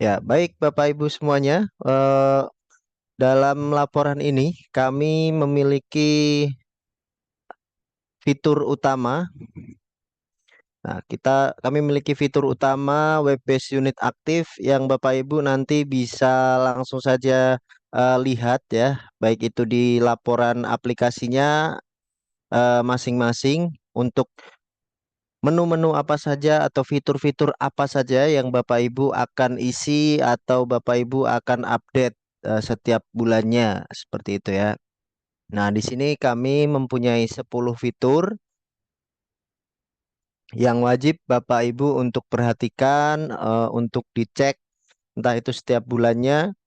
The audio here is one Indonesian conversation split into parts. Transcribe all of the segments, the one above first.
Ya, baik Bapak Ibu semuanya. Dalam laporan ini kami memiliki fitur utama. Nah, kami memiliki fitur utama web based unit aktif yang Bapak Ibu nanti bisa langsung saja lihat ya, baik itu di laporan aplikasinya masing-masing untuk menu-menu apa saja atau fitur-fitur apa saja yang Bapak Ibu akan isi atau Bapak Ibu akan update setiap bulannya seperti itu ya. Nah, di sini kami mempunyai 10 fitur yang wajib Bapak Ibu untuk perhatikan untuk dicek entah itu setiap bulannya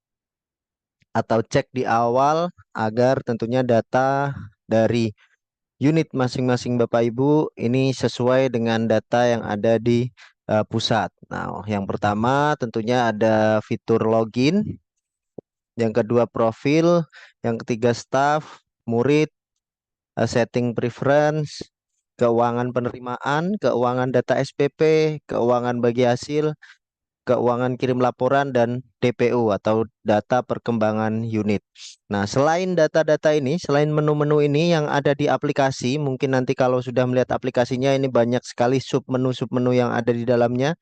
atau cek di awal agar tentunya data dari unit masing-masing Bapak Ibu ini sesuai dengan data yang ada di pusat. Nah, yang pertama tentunya ada fitur login, yang kedua profil, yang ketiga staff, murid, setting preference, keuangan penerimaan, keuangan data SPP, keuangan bagi hasil, keuangan kirim laporan, dan DPU atau data perkembangan unit. Nah, selain data-data ini, selain menu-menu ini yang ada di aplikasi, mungkin nanti kalau sudah melihat aplikasinya ini banyak sekali submenu-submenu yang ada di dalamnya.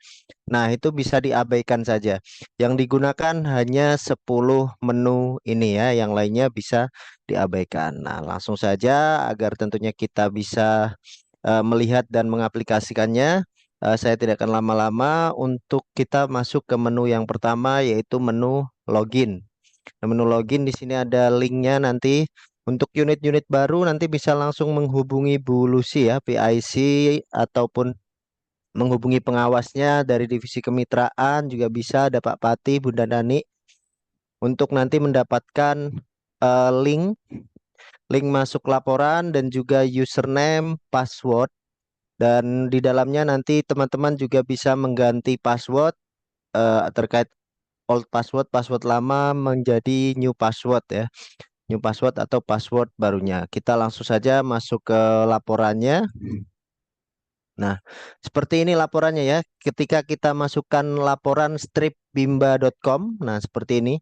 Nah, itu bisa diabaikan saja. Yang digunakan hanya 10 menu ini ya, yang lainnya bisa diabaikan. Nah, langsung saja agar tentunya kita bisa melihat dan mengaplikasikannya. Saya tidak akan lama-lama untuk kita masuk ke menu yang pertama yaitu menu login. Nah, menu login di sini ada linknya nanti untuk unit-unit baru nanti bisa langsung menghubungi Bu Lucy ya, PIC ataupun menghubungi pengawasnya dari divisi kemitraan juga bisa ada Pak Pati, Bunda Dani untuk nanti mendapatkan link masuk laporan dan juga username, password. Dan di dalamnya nanti teman-teman juga bisa mengganti password terkait old password, password lama menjadi new password ya. New password atau password barunya. Kita langsung saja masuk ke laporannya. Nah, seperti ini laporannya ya. Ketika kita masukkan laporan stripbimba.com, nah seperti ini.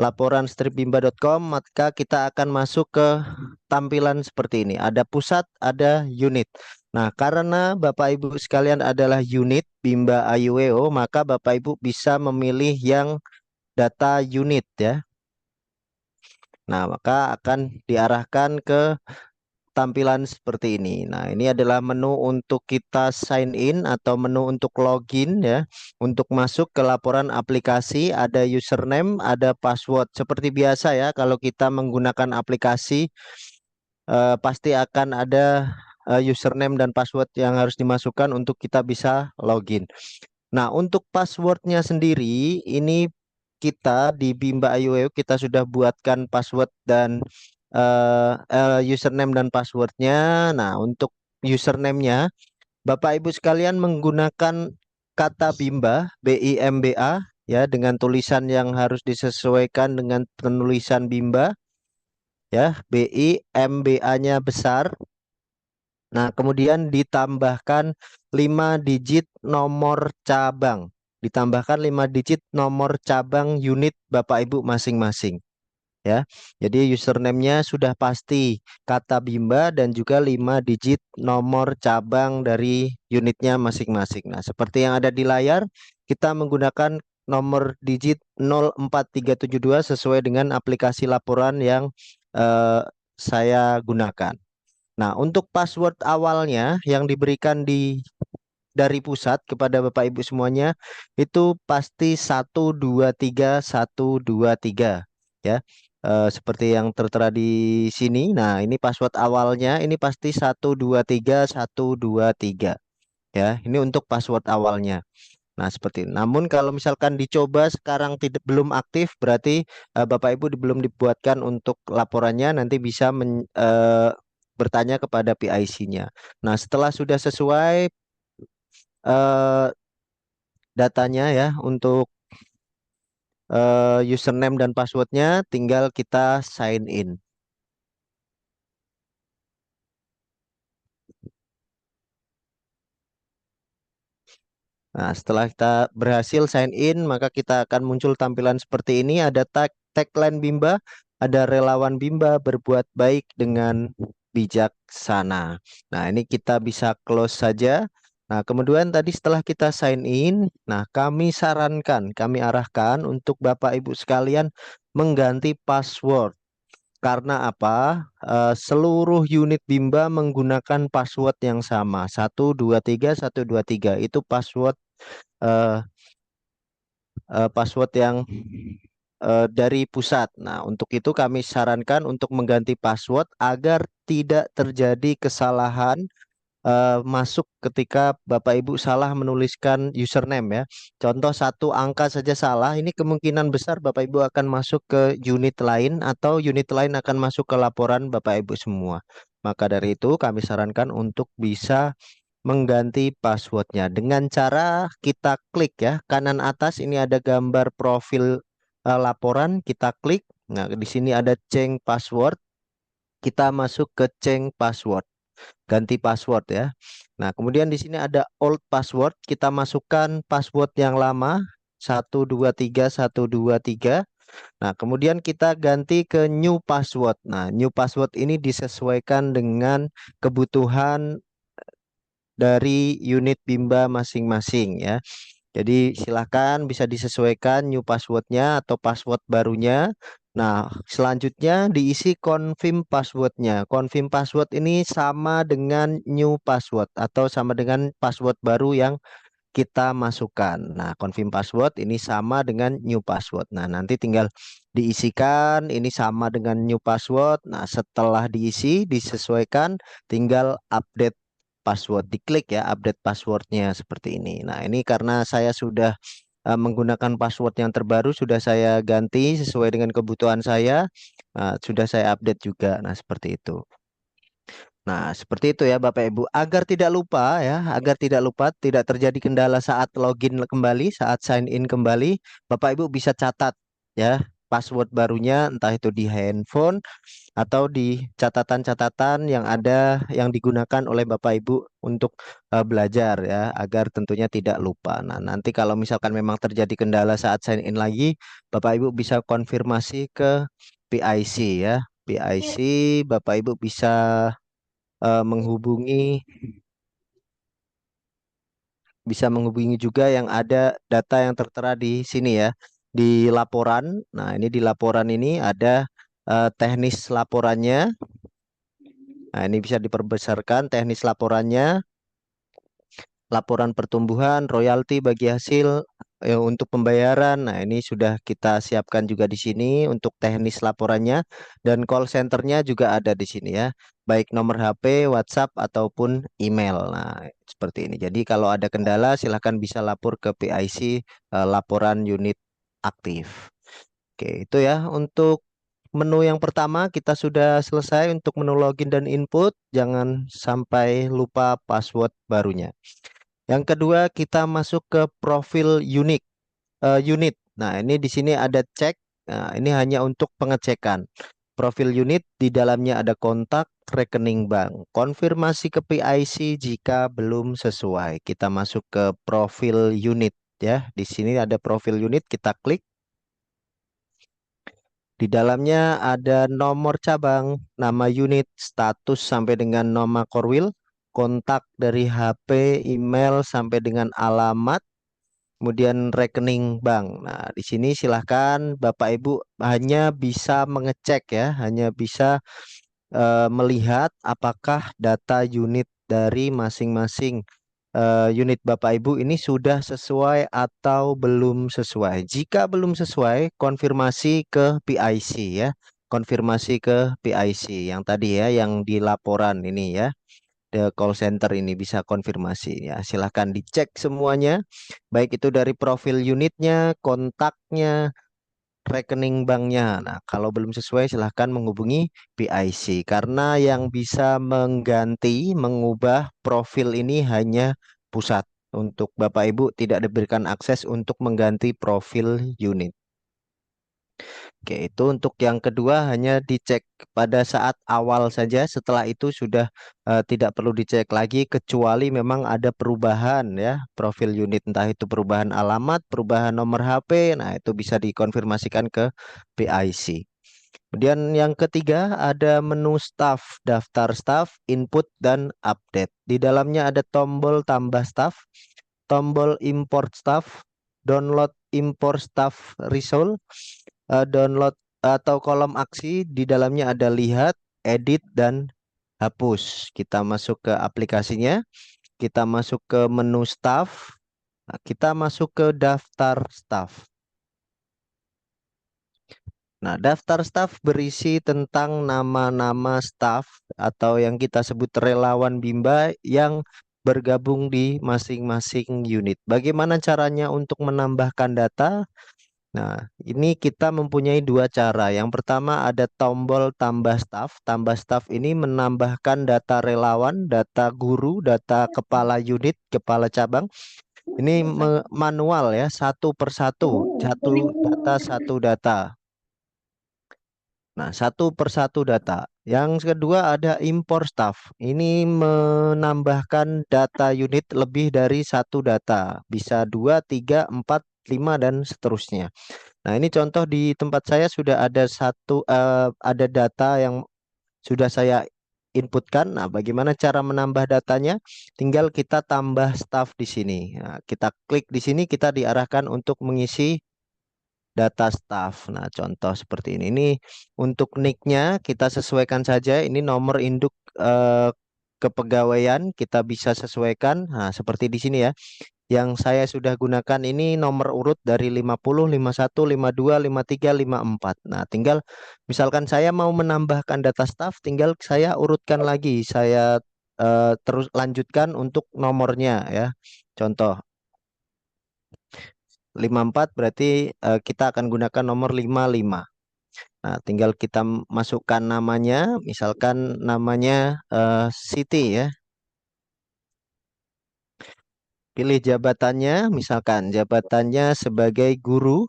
Laporan stripbimba.com, maka kita akan masuk ke tampilan seperti ini. Ada pusat, ada unit. Nah, karena Bapak Ibu sekalian adalah unit Bimba Ayuweo, maka Bapak Ibu bisa memilih yang data unit ya. Nah, maka akan diarahkan ke tampilan seperti ini. Nah, ini adalah menu untuk kita sign in atau menu untuk login ya. Untuk masuk ke laporan aplikasi ada username, ada password. Seperti biasa ya, kalau kita menggunakan aplikasi pasti akan ada username dan password yang harus dimasukkan untuk kita bisa login. Nah, untuk passwordnya sendiri ini kita di Bimba IOEO kita sudah buatkan password dan username dan passwordnya. Nah, untuk username-nya Bapak Ibu sekalian menggunakan kata Bimba, BIMBA ya dengan tulisan yang harus disesuaikan dengan penulisan Bimba ya, BIMBA-nya besar. Nah, kemudian ditambahkan 5 digit nomor cabang. Ditambahkan 5 digit nomor cabang unit Bapak Ibu masing-masing ya. Jadi username-nya sudah pasti kata Bimba dan juga 5 digit nomor cabang dari unitnya masing-masing. Nah, seperti yang ada di layar, kita menggunakan nomor digit 04372 sesuai dengan aplikasi laporan yang eh, saya gunakan. Nah, untuk password awalnya yang diberikan dari pusat kepada Bapak Ibu semuanya itu pasti 123123 ya. Seperti yang tertera di sini. Nah, ini password awalnya ini pasti 123123 ya. Ini untuk password awalnya. Nah, seperti ini. Namun kalau misalkan dicoba sekarang tidak belum aktif berarti Bapak Ibu belum dibuatkan untuk laporannya nanti bisa bertanya kepada PIC-nya. Nah, setelah sudah sesuai eh, datanya ya untuk username dan passwordnya tinggal kita sign in. Nah, setelah kita berhasil sign in, maka kita akan muncul tampilan seperti ini. Ada tagline Bimba, ada relawan Bimba berbuat baik dengan bijaksana. Nah, ini kita bisa close saja. Nah, kemudian tadi setelah kita sign in, nah kami sarankan, kami arahkan untuk Bapak Ibu sekalian mengganti password. Karena apa? Seluruh unit Bimba menggunakan password yang sama, 123 123. Itu eh, password yang dari pusat. Nah, untuk itu kami sarankan untuk mengganti password agar tidak terjadi kesalahan masuk ketika Bapak Ibu salah menuliskan username ya. Contoh satu angka saja salah, ini kemungkinan besar Bapak Ibu akan masuk ke unit lain atau unit lain akan masuk ke laporan Bapak Ibu semua. Maka dari itu kami sarankan untuk bisa mengganti passwordnya dengan cara kita klik ya kanan atas ini ada gambar profil laporan, kita klik. Nah, di sini ada change password, kita masuk ke change password, ganti password ya. Nah, kemudian di sini ada old password, kita masukkan password yang lama 123 123. Nah, kemudian kita ganti ke new password. Nah, new password ini disesuaikan dengan kebutuhan dari unit Bimba masing-masing ya. Jadi silahkan bisa disesuaikan new passwordnya atau password barunya. Nah, selanjutnya diisi confirm passwordnya. Confirm password ini sama dengan new password atau sama dengan password baru yang kita masukkan. Nah, confirm password ini sama dengan new password. Nah, nanti tinggal diisikan ini sama dengan new password. Nah, setelah diisi, disesuaikan, tinggal update password. Diklik ya, update passwordnya seperti ini. Nah, ini karena saya sudah menggunakan password yang terbaru, sudah saya ganti sesuai dengan kebutuhan saya. Nah, sudah saya update juga. Nah, seperti itu. Nah, seperti itu ya Bapak Ibu. Agar tidak lupa ya, agar tidak lupa, tidak terjadi kendala saat login kembali, saat sign in kembali, Bapak Ibu bisa catat ya password barunya entah itu di handphone atau di catatan-catatan yang ada yang digunakan oleh Bapak Ibu untuk belajar ya, agar tentunya tidak lupa. Nah, nanti kalau misalkan memang terjadi kendala saat sign in lagi, Bapak Ibu bisa konfirmasi ke PIC ya. PIC Bapak Ibu bisa menghubungi, bisa menghubungi juga yang ada data yang tertera di sini ya, di laporan. Nah, ini di laporan ini ada teknis laporannya. Nah, ini bisa diperbesarkan teknis laporannya, laporan pertumbuhan, royalti bagi hasil untuk pembayaran. Nah, ini sudah kita siapkan juga di sini untuk teknis laporannya dan call centernya juga ada di sini ya. Baik nomor HP, WhatsApp ataupun email. Nah, seperti ini. Jadi kalau ada kendala silahkan bisa lapor ke PIC laporan unit aktif. Oke, itu ya untuk menu yang pertama kita sudah selesai untuk menu login dan input. Jangan sampai lupa password barunya. Yang kedua, kita masuk ke profil unit. Nah, ini di sini ada cek. Nah, ini hanya untuk pengecekan. Profil unit di dalamnya ada kontak, rekening bank. Konfirmasi ke PIC jika belum sesuai. Kita masuk ke profil unit ya. Di sini ada profil unit, kita klik. Di dalamnya ada nomor cabang, nama unit, status sampai dengan nama korwil, kontak dari HP, email sampai dengan alamat, kemudian rekening bank. Nah, di sini silahkan Bapak Ibu hanya bisa mengecek ya, hanya bisa melihat apakah data unit dari masing-masing unit Bapak Ibu ini sudah sesuai atau belum sesuai. Jika belum sesuai, konfirmasi ke PIC ya. Konfirmasi ke PIC yang tadi ya, yang di laporan ini ya. The call center ini bisa konfirmasi ya. Silahkan dicek semuanya, baik itu dari profil unitnya, kontaknya, rekening banknya. Nah, kalau belum sesuai silahkan menghubungi PIC karena yang bisa mengganti, mengubah profil ini hanya pusat. Untuk Bapak Ibu tidak diberikan akses untuk mengganti profil unit. Oke, itu untuk yang kedua hanya dicek pada saat awal saja. Setelah itu sudah tidak perlu dicek lagi kecuali memang ada perubahan ya profil unit, entah itu perubahan alamat, perubahan nomor HP. Nah, itu bisa dikonfirmasikan ke PIC. Kemudian yang ketiga ada menu staff, daftar staff, input dan update. Di dalamnya ada tombol tambah staff, tombol import staff, download import staff result, download atau kolom aksi. Di dalamnya ada lihat, edit dan hapus. Kita masuk ke aplikasinya, kita masuk ke menu staff, nah, kita masuk ke daftar staff. Nah, daftar staf berisi tentang nama-nama staf atau yang kita sebut relawan Bimba yang bergabung di masing-masing unit. Bagaimana caranya untuk menambahkan data? Nah, ini kita mempunyai dua cara. Yang pertama ada tombol tambah staf. Tambah staf ini menambahkan data relawan, data guru, data kepala unit, kepala cabang. Ini manual ya, satu persatu, satu data, satu data. Nah, satu persatu data. Yang kedua ada import staff. Ini menambahkan data unit lebih dari satu data. Bisa dua, tiga, empat, lima, dan seterusnya. Nah, ini contoh di tempat saya sudah ada ada data yang sudah saya inputkan. Nah, bagaimana cara menambah datanya? Tinggal kita tambah staff di sini. Nah, kita klik di sini, kita diarahkan untuk mengisi data staff. Nah, contoh seperti ini. Ini untuk nicknya kita sesuaikan saja. Ini nomor induk kepegawaian kita bisa sesuaikan. Nah, seperti di sini ya. Yang saya sudah gunakan ini nomor urut dari 50, 51, 52, 53, 54. Nah, tinggal misalkan saya mau menambahkan data staff, tinggal saya urutkan lagi. Saya terus lanjutkan untuk nomornya ya. Contoh 54 berarti kita akan gunakan nomor 55. Nah, tinggal kita masukkan namanya, misalkan namanya Siti ya. Pilih jabatannya, misalkan jabatannya sebagai guru,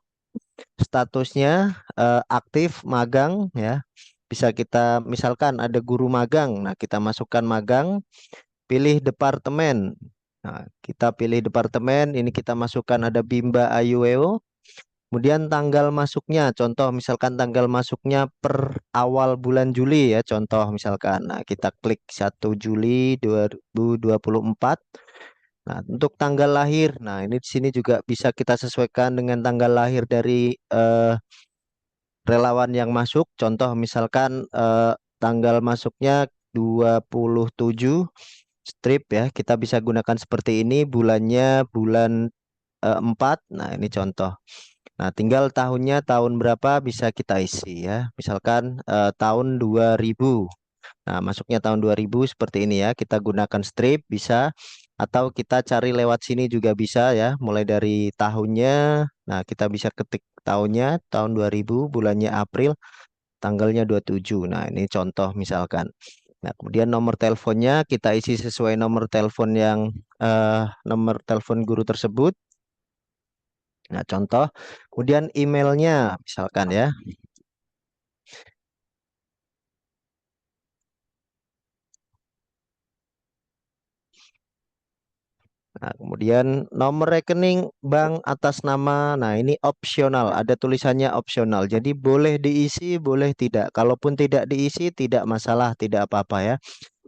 statusnya aktif magang ya. Bisa kita misalkan ada guru magang. Nah, kita masukkan magang, pilih departemen. Nah, kita pilih departemen, ini kita masukkan ada Bimba Ayueo. Kemudian tanggal masuknya, contoh misalkan tanggal masuknya per awal bulan Juli ya, contoh misalkan. Nah, kita klik 1 Juli 2024. Nah, untuk tanggal lahir, nah ini di sini juga bisa kita sesuaikan dengan tanggal lahir dari relawan yang masuk. Contoh misalkan tanggal masuknya 27 strip ya, kita bisa gunakan seperti ini, bulannya bulan 4. Nah, ini contoh. Nah, tinggal tahunnya tahun berapa bisa kita isi ya. Misalkan tahun 2000. Nah, masuknya tahun 2000 seperti ini ya. Kita gunakan strip bisa atau kita cari lewat sini juga bisa ya. Mulai dari tahunnya. Nah, kita bisa ketik tahunnya tahun 2000, bulannya April, tanggalnya 27. Nah, ini contoh misalkan. Nah, kemudian nomor teleponnya kita isi sesuai nomor telepon yang nomor telepon guru tersebut. Nah, contoh, kemudian emailnya misalkan ya. Nah, kemudian nomor rekening bank atas nama. Nah, ini opsional, ada tulisannya opsional. Jadi boleh diisi, boleh tidak. Kalaupun tidak diisi, tidak masalah, tidak apa-apa ya.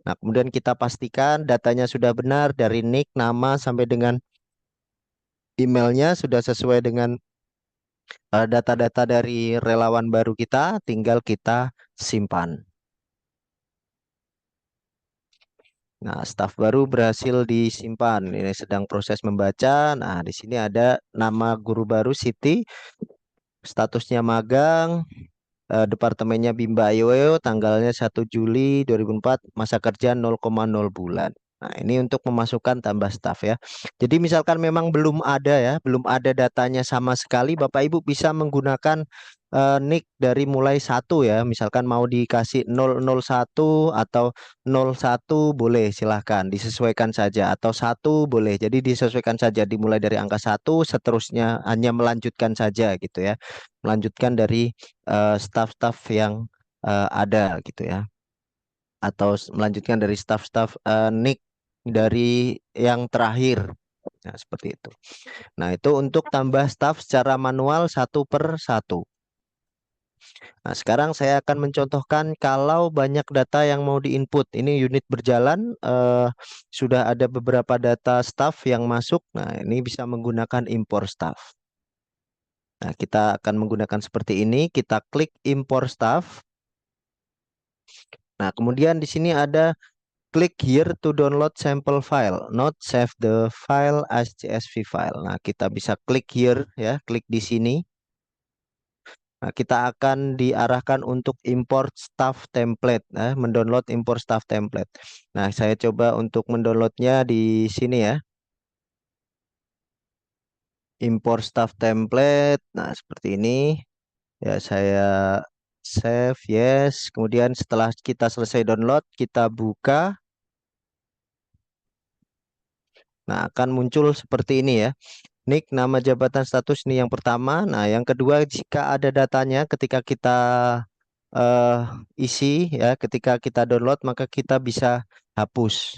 Nah, kemudian kita pastikan datanya sudah benar dari nick, nama sampai dengan emailnya sudah sesuai dengan data-data dari relawan baru kita, tinggal kita simpan. Nah, staf baru berhasil disimpan. Ini sedang proses membaca. Nah, di sini ada nama guru baru Siti, statusnya magang, departemennya Bimba Ayoyo, tanggalnya 1 Juli 2004, masa kerja 0,0 bulan. Nah, ini untuk memasukkan tambah staf ya. Jadi misalkan memang belum ada ya, belum ada datanya sama sekali, Bapak Ibu bisa menggunakan nick dari mulai satu ya. Misalkan mau dikasih 001 atau 01 boleh, silahkan disesuaikan saja, atau satu boleh. Jadi disesuaikan saja, dimulai dari angka satu, seterusnya hanya melanjutkan saja gitu ya. Melanjutkan dari staf-staf yang ada gitu ya, atau melanjutkan dari staff-staff nick dari yang terakhir. Nah, seperti itu. Nah, itu untuk tambah staff secara manual satu per satu. Nah, sekarang saya akan mencontohkan kalau banyak data yang mau diinput. Ini unit berjalan, sudah ada beberapa data staff yang masuk. Nah, ini bisa menggunakan import staff. Nah, kita akan menggunakan seperti ini. Kita klik import staff. Nah, kemudian di sini ada klik here to download sample file, not save the file as CSV file. Nah, kita bisa klik here ya, klik di sini. Nah, kita akan diarahkan untuk import staff template, mendownload import staff template. Nah, saya coba untuk mendownloadnya di sini ya. Import staff template. Nah, seperti ini. Ya, saya save, yes. Kemudian setelah kita selesai download, kita buka. Nah, akan muncul seperti ini ya. Nick, nama jabatan status ini yang pertama. Nah, yang kedua, jika ada datanya ketika kita eh, isi ya, ketika kita download, maka kita bisa hapus.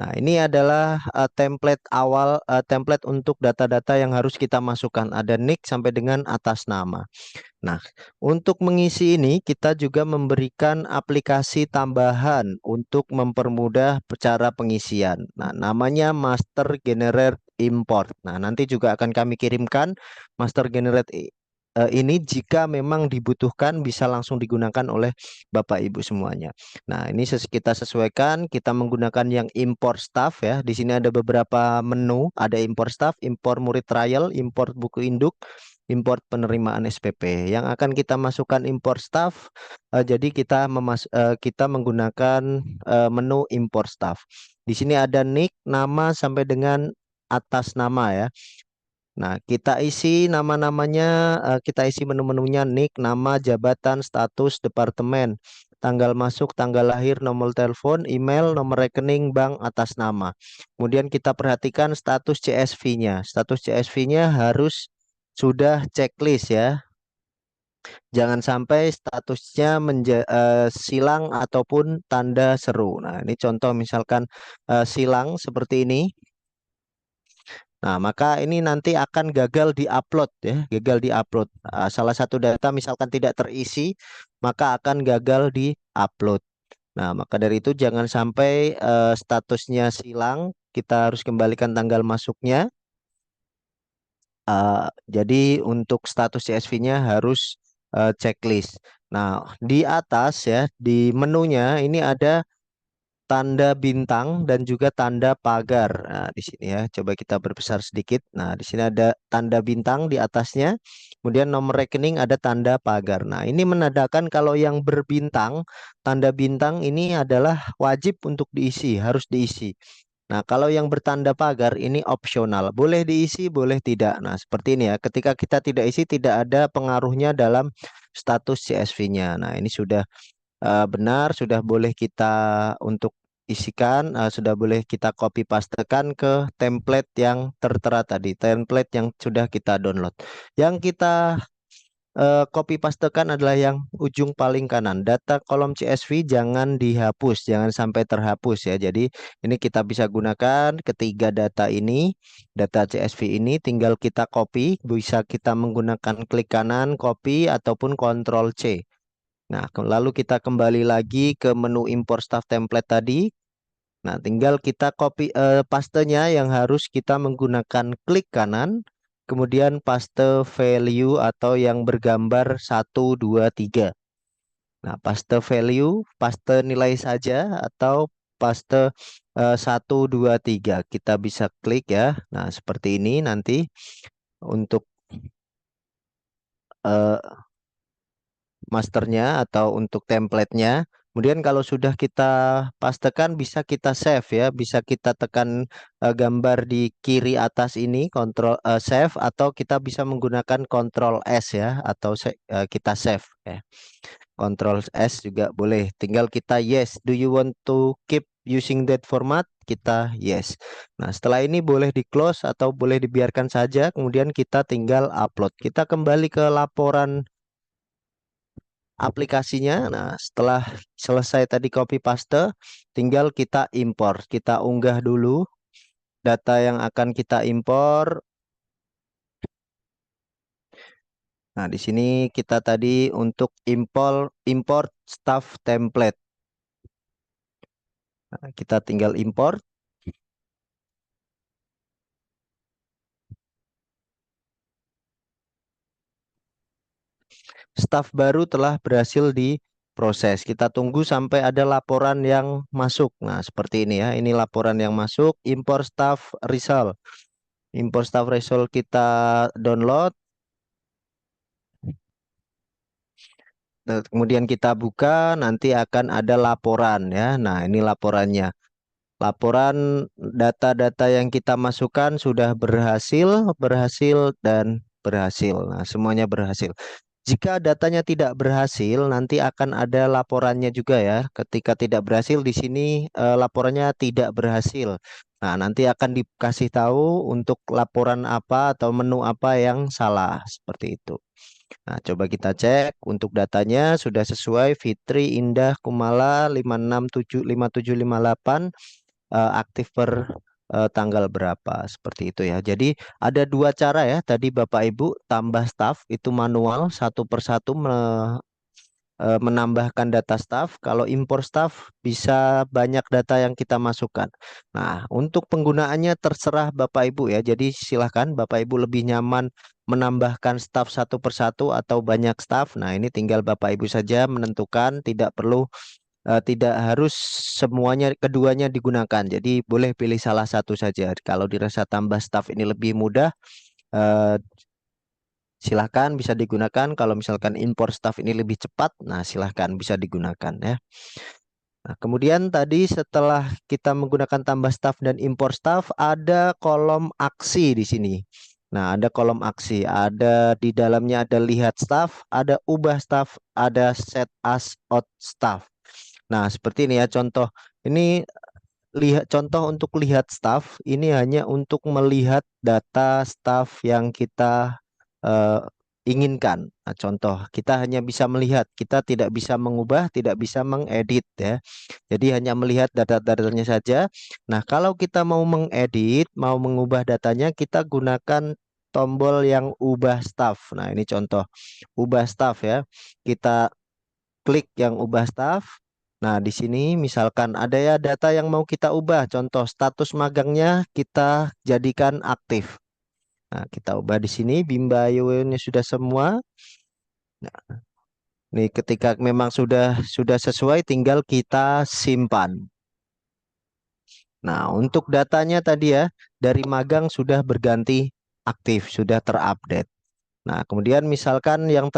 Nah, ini adalah template awal, template untuk data-data yang harus kita masukkan. Ada nick sampai dengan atas nama. Nah, untuk mengisi ini kita juga memberikan aplikasi tambahan untuk mempermudah cara pengisian. Nah, namanya Master Generate Import. Nah, nanti juga akan kami kirimkan Master Generate ini jika memang dibutuhkan bisa langsung digunakan oleh Bapak Ibu semuanya. Nah, ini kita sesuaikan, kita menggunakan yang import staff ya. Di sini ada beberapa menu, ada import staff, import murid trial, import buku induk, import penerimaan SPP. Yang akan kita masukkan import staff, jadi kita menggunakan menu import staff. Di sini ada nick, nama sampai dengan atas nama ya. Nah, kita isi nama-namanya, kita isi menu-menunya nick, nama, jabatan, status, departemen, tanggal masuk, tanggal lahir, nomor telepon, email, nomor rekening, bank atas nama. Kemudian kita perhatikan status CSV-nya. Status CSV-nya harus sudah checklist ya. Jangan sampai statusnya silang ataupun tanda seru. Nah, ini contoh misalkan silang seperti ini. Nah, maka ini nanti akan gagal di-upload ya, gagal di-upload. Salah satu data misalkan tidak terisi, maka akan gagal di-upload. Nah, maka dari itu jangan sampai statusnya silang, kita harus kembalikan tanggal masuknya. Jadi untuk status CSV-nya harus checklist. Nah, di atas ya, di menunya ini ada tanda bintang dan juga tanda pagar. Nah, di sini ya, coba kita berbesar sedikit. Nah, di sini ada tanda bintang di atasnya. Kemudian nomor rekening ada tanda pagar. Nah, ini menandakan kalau yang berbintang, tanda bintang ini adalah wajib untuk diisi, harus diisi. Nah, kalau yang bertanda pagar ini opsional, boleh diisi, boleh tidak. Nah, seperti ini ya. Ketika kita tidak isi, tidak ada pengaruhnya dalam status CSV-nya. Nah, ini sudah benar, sudah boleh kita untuk isikan, sudah boleh kita copy pastekan ke template yang tertera tadi, template yang sudah kita download. Yang kita copy pastekan adalah yang ujung paling kanan. Data kolom CSV jangan dihapus, jangan sampai terhapus ya. Jadi ini kita bisa gunakan ketiga data ini, data CSV ini tinggal kita copy, bisa kita menggunakan klik kanan, copy ataupun Ctrl C. Nah, lalu kita kembali lagi ke menu import staff template tadi. Nah, tinggal kita copy pastenya yang harus kita menggunakan klik kanan, kemudian paste value atau yang bergambar 1, 2, 3. Nah, paste value, paste nilai saja atau paste 1, 2, 3. Kita bisa klik ya. Nah, seperti ini nanti untuk eh, masternya atau untuk templatenya. Kemudian kalau sudah kita pastekan bisa kita save ya, bisa kita tekan gambar di kiri atas ini kontrol save, atau kita bisa menggunakan Ctrl S ya, atau kita save ya. Ctrl S juga boleh. Tinggal kita yes, do you want to keep using that format? Kita yes. Nah, setelah ini boleh di close atau boleh dibiarkan saja. Kemudian kita tinggal upload. Kita kembali ke laporan aplikasinya. Nah, setelah selesai tadi copy paste, tinggal kita impor. Kita unggah dulu data yang akan kita impor. Nah, di sini kita tadi untuk import staff template. Nah, kita tinggal import. Staf baru telah berhasil diproses. Kita tunggu sampai ada laporan yang masuk. Nah, seperti ini ya. Ini laporan yang masuk. Import staff result. Import staff result kita download. Nah, kemudian kita buka, nanti akan ada laporan ya. Nah, ini laporannya. Laporan data-data yang kita masukkan sudah berhasil, berhasil, dan berhasil. Nah, semuanya berhasil. Jika datanya tidak berhasil, nanti akan ada laporannya juga ya. Ketika tidak berhasil, di sini laporannya tidak berhasil. Nah, nanti akan dikasih tahu untuk laporan apa atau menu apa yang salah, seperti itu. Nah, coba kita cek untuk datanya sudah sesuai. Fitri Indah Kumala 56755758 aktif per tanggal berapa, seperti itu ya. Jadi ada dua cara ya tadi Bapak Ibu, tambah staf itu manual satu persatu menambahkan data staff. Kalau impor staff bisa banyak data yang kita masukkan. Nah, untuk penggunaannya terserah Bapak Ibu ya. Jadi silahkan Bapak Ibu lebih nyaman menambahkan staff satu persatu atau banyak staff. Nah, ini tinggal Bapak Ibu saja menentukan, tidak perlu tidak harus semuanya keduanya digunakan. Jadi boleh pilih salah satu saja. Kalau dirasa tambah staff ini lebih mudah, eh, silahkan bisa digunakan. Kalau misalkan impor staff ini lebih cepat, nah silahkan bisa digunakan ya. Nah, kemudian tadi setelah kita menggunakan tambah staff dan impor staff, ada kolom aksi di sini. Nah, ada kolom aksi, ada di dalamnya ada lihat staff, ada ubah staff, ada set as out staff. Nah, seperti ini ya contoh. Ini lihat contoh untuk lihat staff, ini hanya untuk melihat data staff yang kita eh, inginkan. Nah, contoh, kita hanya bisa melihat, kita tidak bisa mengubah, tidak bisa mengedit ya. Jadi hanya melihat data-datanya saja. Nah, kalau kita mau mengedit, mau mengubah datanya, kita gunakan tombol yang ubah staff. Nah, ini contoh ubah staff ya. Kita klik yang ubah staff. Nah, di sini misalkan ada ya data yang mau kita ubah. Contoh status magangnya kita jadikan aktif. Nah, kita ubah di sini Bimba Yownya sudah semua. Nah, ini ketika memang sudah sesuai tinggal kita simpan. Nah, untuk datanya tadi ya dari magang sudah berganti aktif, sudah terupdate. Nah, kemudian misalkan yang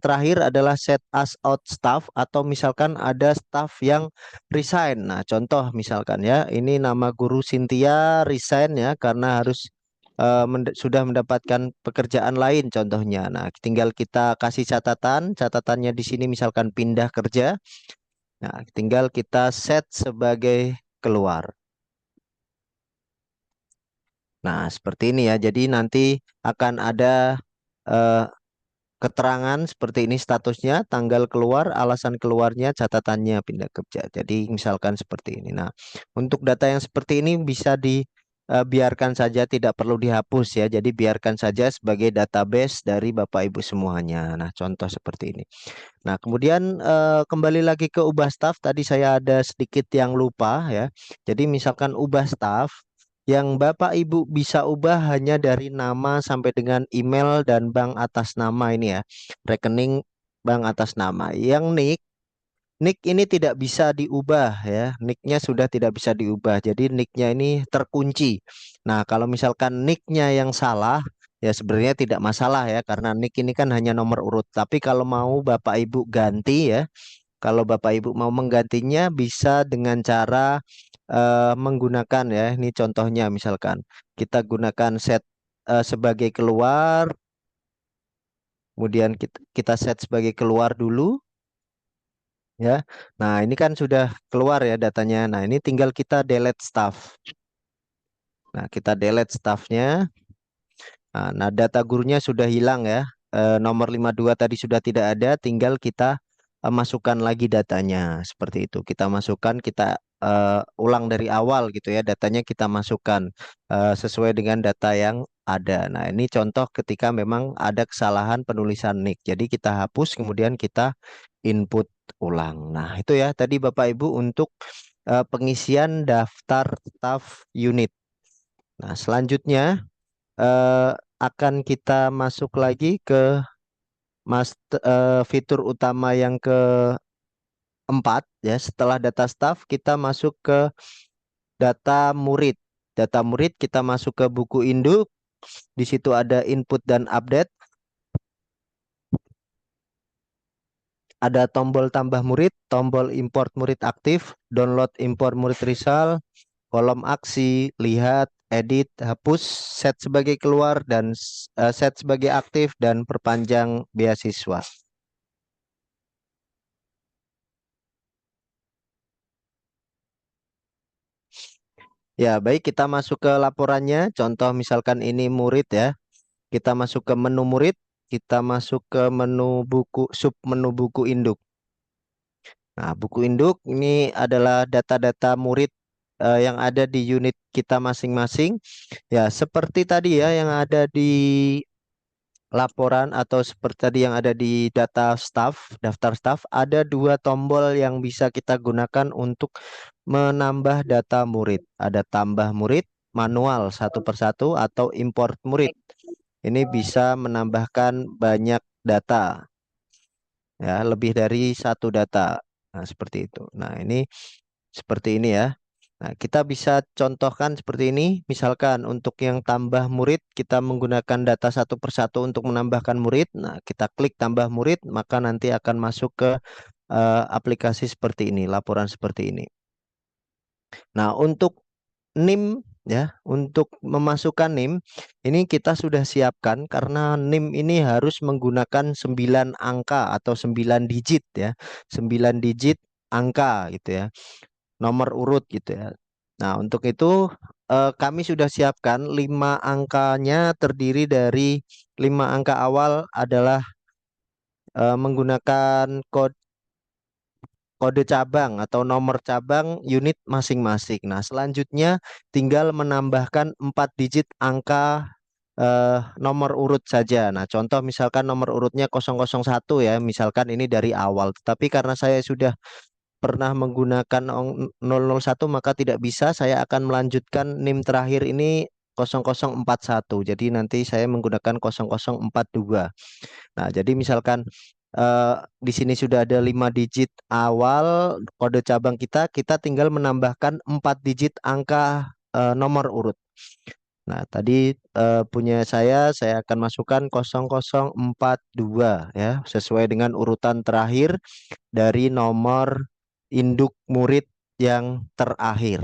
terakhir adalah set as out staff, atau misalkan ada staff yang resign. Nah, contoh misalkan ya, ini nama guru Cynthia resign ya karena harus sudah mendapatkan pekerjaan lain contohnya. Nah, tinggal kita kasih catatan, catatannya di sini misalkan pindah kerja. Nah, tinggal kita set sebagai keluar. Nah, seperti ini ya. Jadi nanti akan ada eh, keterangan seperti ini statusnya, tanggal keluar, alasan keluarnya, catatannya pindah kerja. Jadi misalkan seperti ini. Nah, untuk data yang seperti ini bisa dibiarkan saja, tidak perlu dihapus ya. Jadi biarkan saja sebagai database dari Bapak Ibu semuanya. Nah, contoh seperti ini. Nah, kemudian kembali lagi ke ubah staff. Tadi saya ada sedikit yang lupa ya. Jadi misalkan ubah staff, yang Bapak Ibu bisa ubah hanya dari nama sampai dengan email dan bank atas nama ini ya. Rekening bank atas nama. Yang nick ini tidak bisa diubah ya. Nicknya sudah tidak bisa diubah. Jadi nicknya ini terkunci. Nah, kalau misalkan nicknya yang salah, ya sebenarnya tidak masalah ya. Karena nick ini kan hanya nomor urut. Tapi kalau mau Bapak Ibu ganti ya, Kalau Bapak Ibu mau menggantinya bisa dengan cara menggunakan ya. Ini contohnya misalkan kita gunakan set sebagai keluar, kemudian kita set sebagai keluar dulu ya. Nah, ini kan sudah keluar ya datanya. Nah, ini tinggal kita delete stuff. Nah, kita delete stuffnya. Nah, data gurunya sudah hilang ya. Nomor 52 tadi sudah tidak ada, tinggal kita masukkan lagi datanya. Seperti itu. Kita masukkan, kita ulang dari awal gitu ya. Datanya kita masukkan sesuai dengan data yang ada. Nah, ini contoh ketika memang ada kesalahan penulisan nick. Jadi kita hapus, kemudian kita input ulang. Nah, itu ya tadi Bapak Ibu untuk pengisian daftar staf unit. Nah, selanjutnya eh, akan kita masuk lagi ke fitur utama yang keempat ya. Setelah data staff kita masuk ke data murid. Data murid kita masuk ke buku induk. Di situ ada input dan update. Ada tombol tambah murid, tombol import murid aktif, download import murid result, kolom aksi, lihat, edit, hapus, set sebagai keluar, dan set sebagai aktif, dan perpanjang beasiswa. Ya, baik kita masuk ke laporannya. Contoh misalkan ini murid ya. Kita masuk ke menu murid, kita masuk ke menu buku, sub menu buku induk. Nah, buku induk ini adalah data-data murid yang ada di unit kita masing-masing. Ya, seperti tadi ya yang ada di laporan atau seperti tadi yang ada di data staff, daftar staff, ada dua tombol yang bisa kita gunakan untuk menambah data murid. Ada tambah murid manual satu persatu atau import murid. Ini bisa menambahkan banyak data, ya, lebih dari satu data. Nah, seperti itu. Nah, ini seperti ini ya. Nah, kita bisa contohkan seperti ini. Misalkan untuk yang tambah murid, kita menggunakan data satu persatu untuk menambahkan murid. Nah, kita klik tambah murid, maka nanti akan masuk ke aplikasi seperti ini, laporan seperti ini. Nah, untuk NIM ya, untuk memasukkan NIM, ini kita sudah siapkan karena NIM ini harus menggunakan 9 angka atau 9 digit ya. 9 digit angka gitu ya, nomor urut gitu ya. Nah, untuk itu kami sudah siapkan 5 angkanya terdiri dari 5 angka awal adalah menggunakan kode cabang atau nomor cabang unit masing-masing. Nah, selanjutnya tinggal menambahkan 4 digit angka nomor urut saja. Nah, contoh misalkan nomor urutnya 001 ya, misalkan ini dari awal. Tapi karena saya sudah pernah menggunakan 001 maka tidak bisa, saya akan melanjutkan NIM terakhir ini 0041. Jadi nanti saya menggunakan 0042. Nah, jadi misalkan eh, di sini sudah ada 5 digit awal kode cabang kita, kita tinggal menambahkan 4 digit angka nomor urut. Nah, tadi punya saya akan masukkan 0042 ya, sesuai dengan urutan terakhir dari nomor induk murid yang terakhir.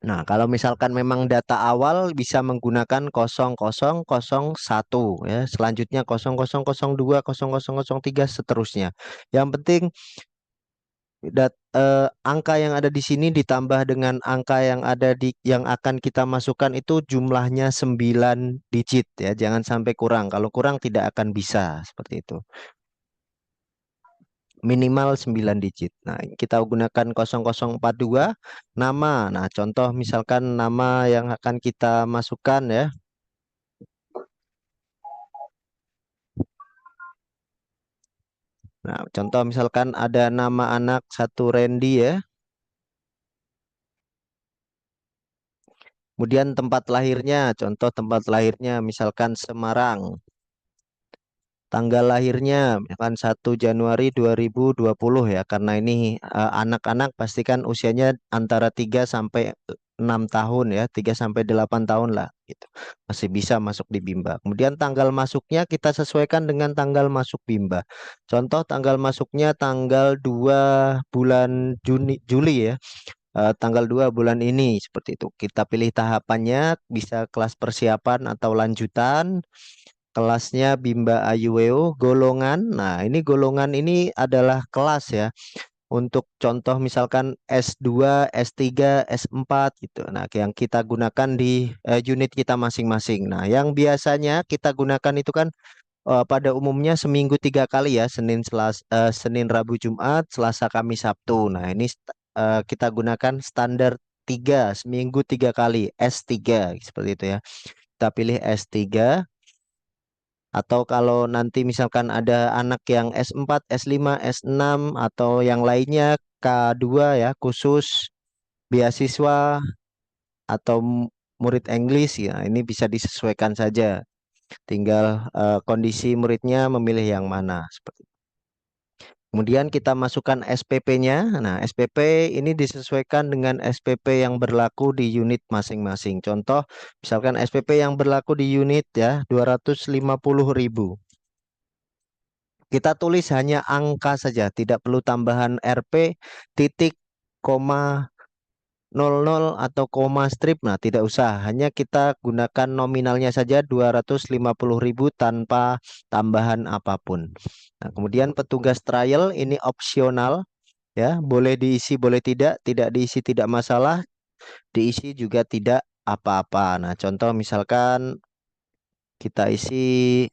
Nah, kalau misalkan memang data awal bisa menggunakan 0001 ya, selanjutnya 0002, 0003 seterusnya. Yang penting angka yang ada di sini ditambah dengan angka yang ada di yang akan kita masukkan itu jumlahnya 9 digit ya, jangan sampai kurang. Kalau kurang tidak akan bisa seperti itu. Minimal 9 digit. Nah, kita gunakan 0042 nama. Nah, contoh misalkan nama yang akan kita masukkan ya. Nah, contoh misalkan ada nama anak satu Randy ya. Kemudian tempat lahirnya, contoh tempat lahirnya misalkan Semarang. tanggal lahirnya misalkan 1 Januari 2020 ya, karena ini anak-anak pasti kan usianya antara 3 sampai 6 tahun ya, 3 sampai 8 tahun lah gitu. Masih bisa masuk di Bimba. Kemudian tanggal masuknya kita sesuaikan dengan tanggal masuk Bimba. Contoh tanggal masuknya tanggal 2 bulan Juli ya. Tanggal 2 bulan ini seperti itu. Kita pilih tahapannya, bisa kelas persiapan atau lanjutan. Kelasnya Bimba Ayuweo, golongan. Nah, ini golongan ini adalah kelas ya. Untuk contoh misalkan S2, S3, S4 gitu. Nah, yang kita gunakan di unit kita masing-masing. Nah, yang biasanya kita gunakan itu kan pada umumnya seminggu 3 kali ya, Senin, Rabu, Jumat, Selasa, Kamis, Sabtu. Nah, ini kita gunakan standar 3, seminggu 3 kali, S3 seperti itu ya. Kita pilih S3. Atau kalau nanti misalkan ada anak yang S4, S5, S6 atau yang lainnya K2 ya, khusus beasiswa atau murid English ya, ini bisa disesuaikan saja. Tinggal kondisi muridnya memilih yang mana seperti. Kemudian kita masukkan SPP-nya. Nah, SPP ini disesuaikan dengan SPP yang berlaku di unit masing-masing. Contoh, misalkan SPP yang berlaku di unit ya 250.000. Kita tulis hanya angka saja, tidak perlu tambahan RP, titik, koma, 00 atau koma strip. Nah, tidak usah. Hanya kita gunakan nominalnya saja 250.000 tanpa tambahan apapun. Nah, kemudian petugas trial ini opsional ya, boleh diisi boleh tidak, tidak diisi tidak masalah, diisi juga tidak apa-apa. Nah, contoh misalkan kita isi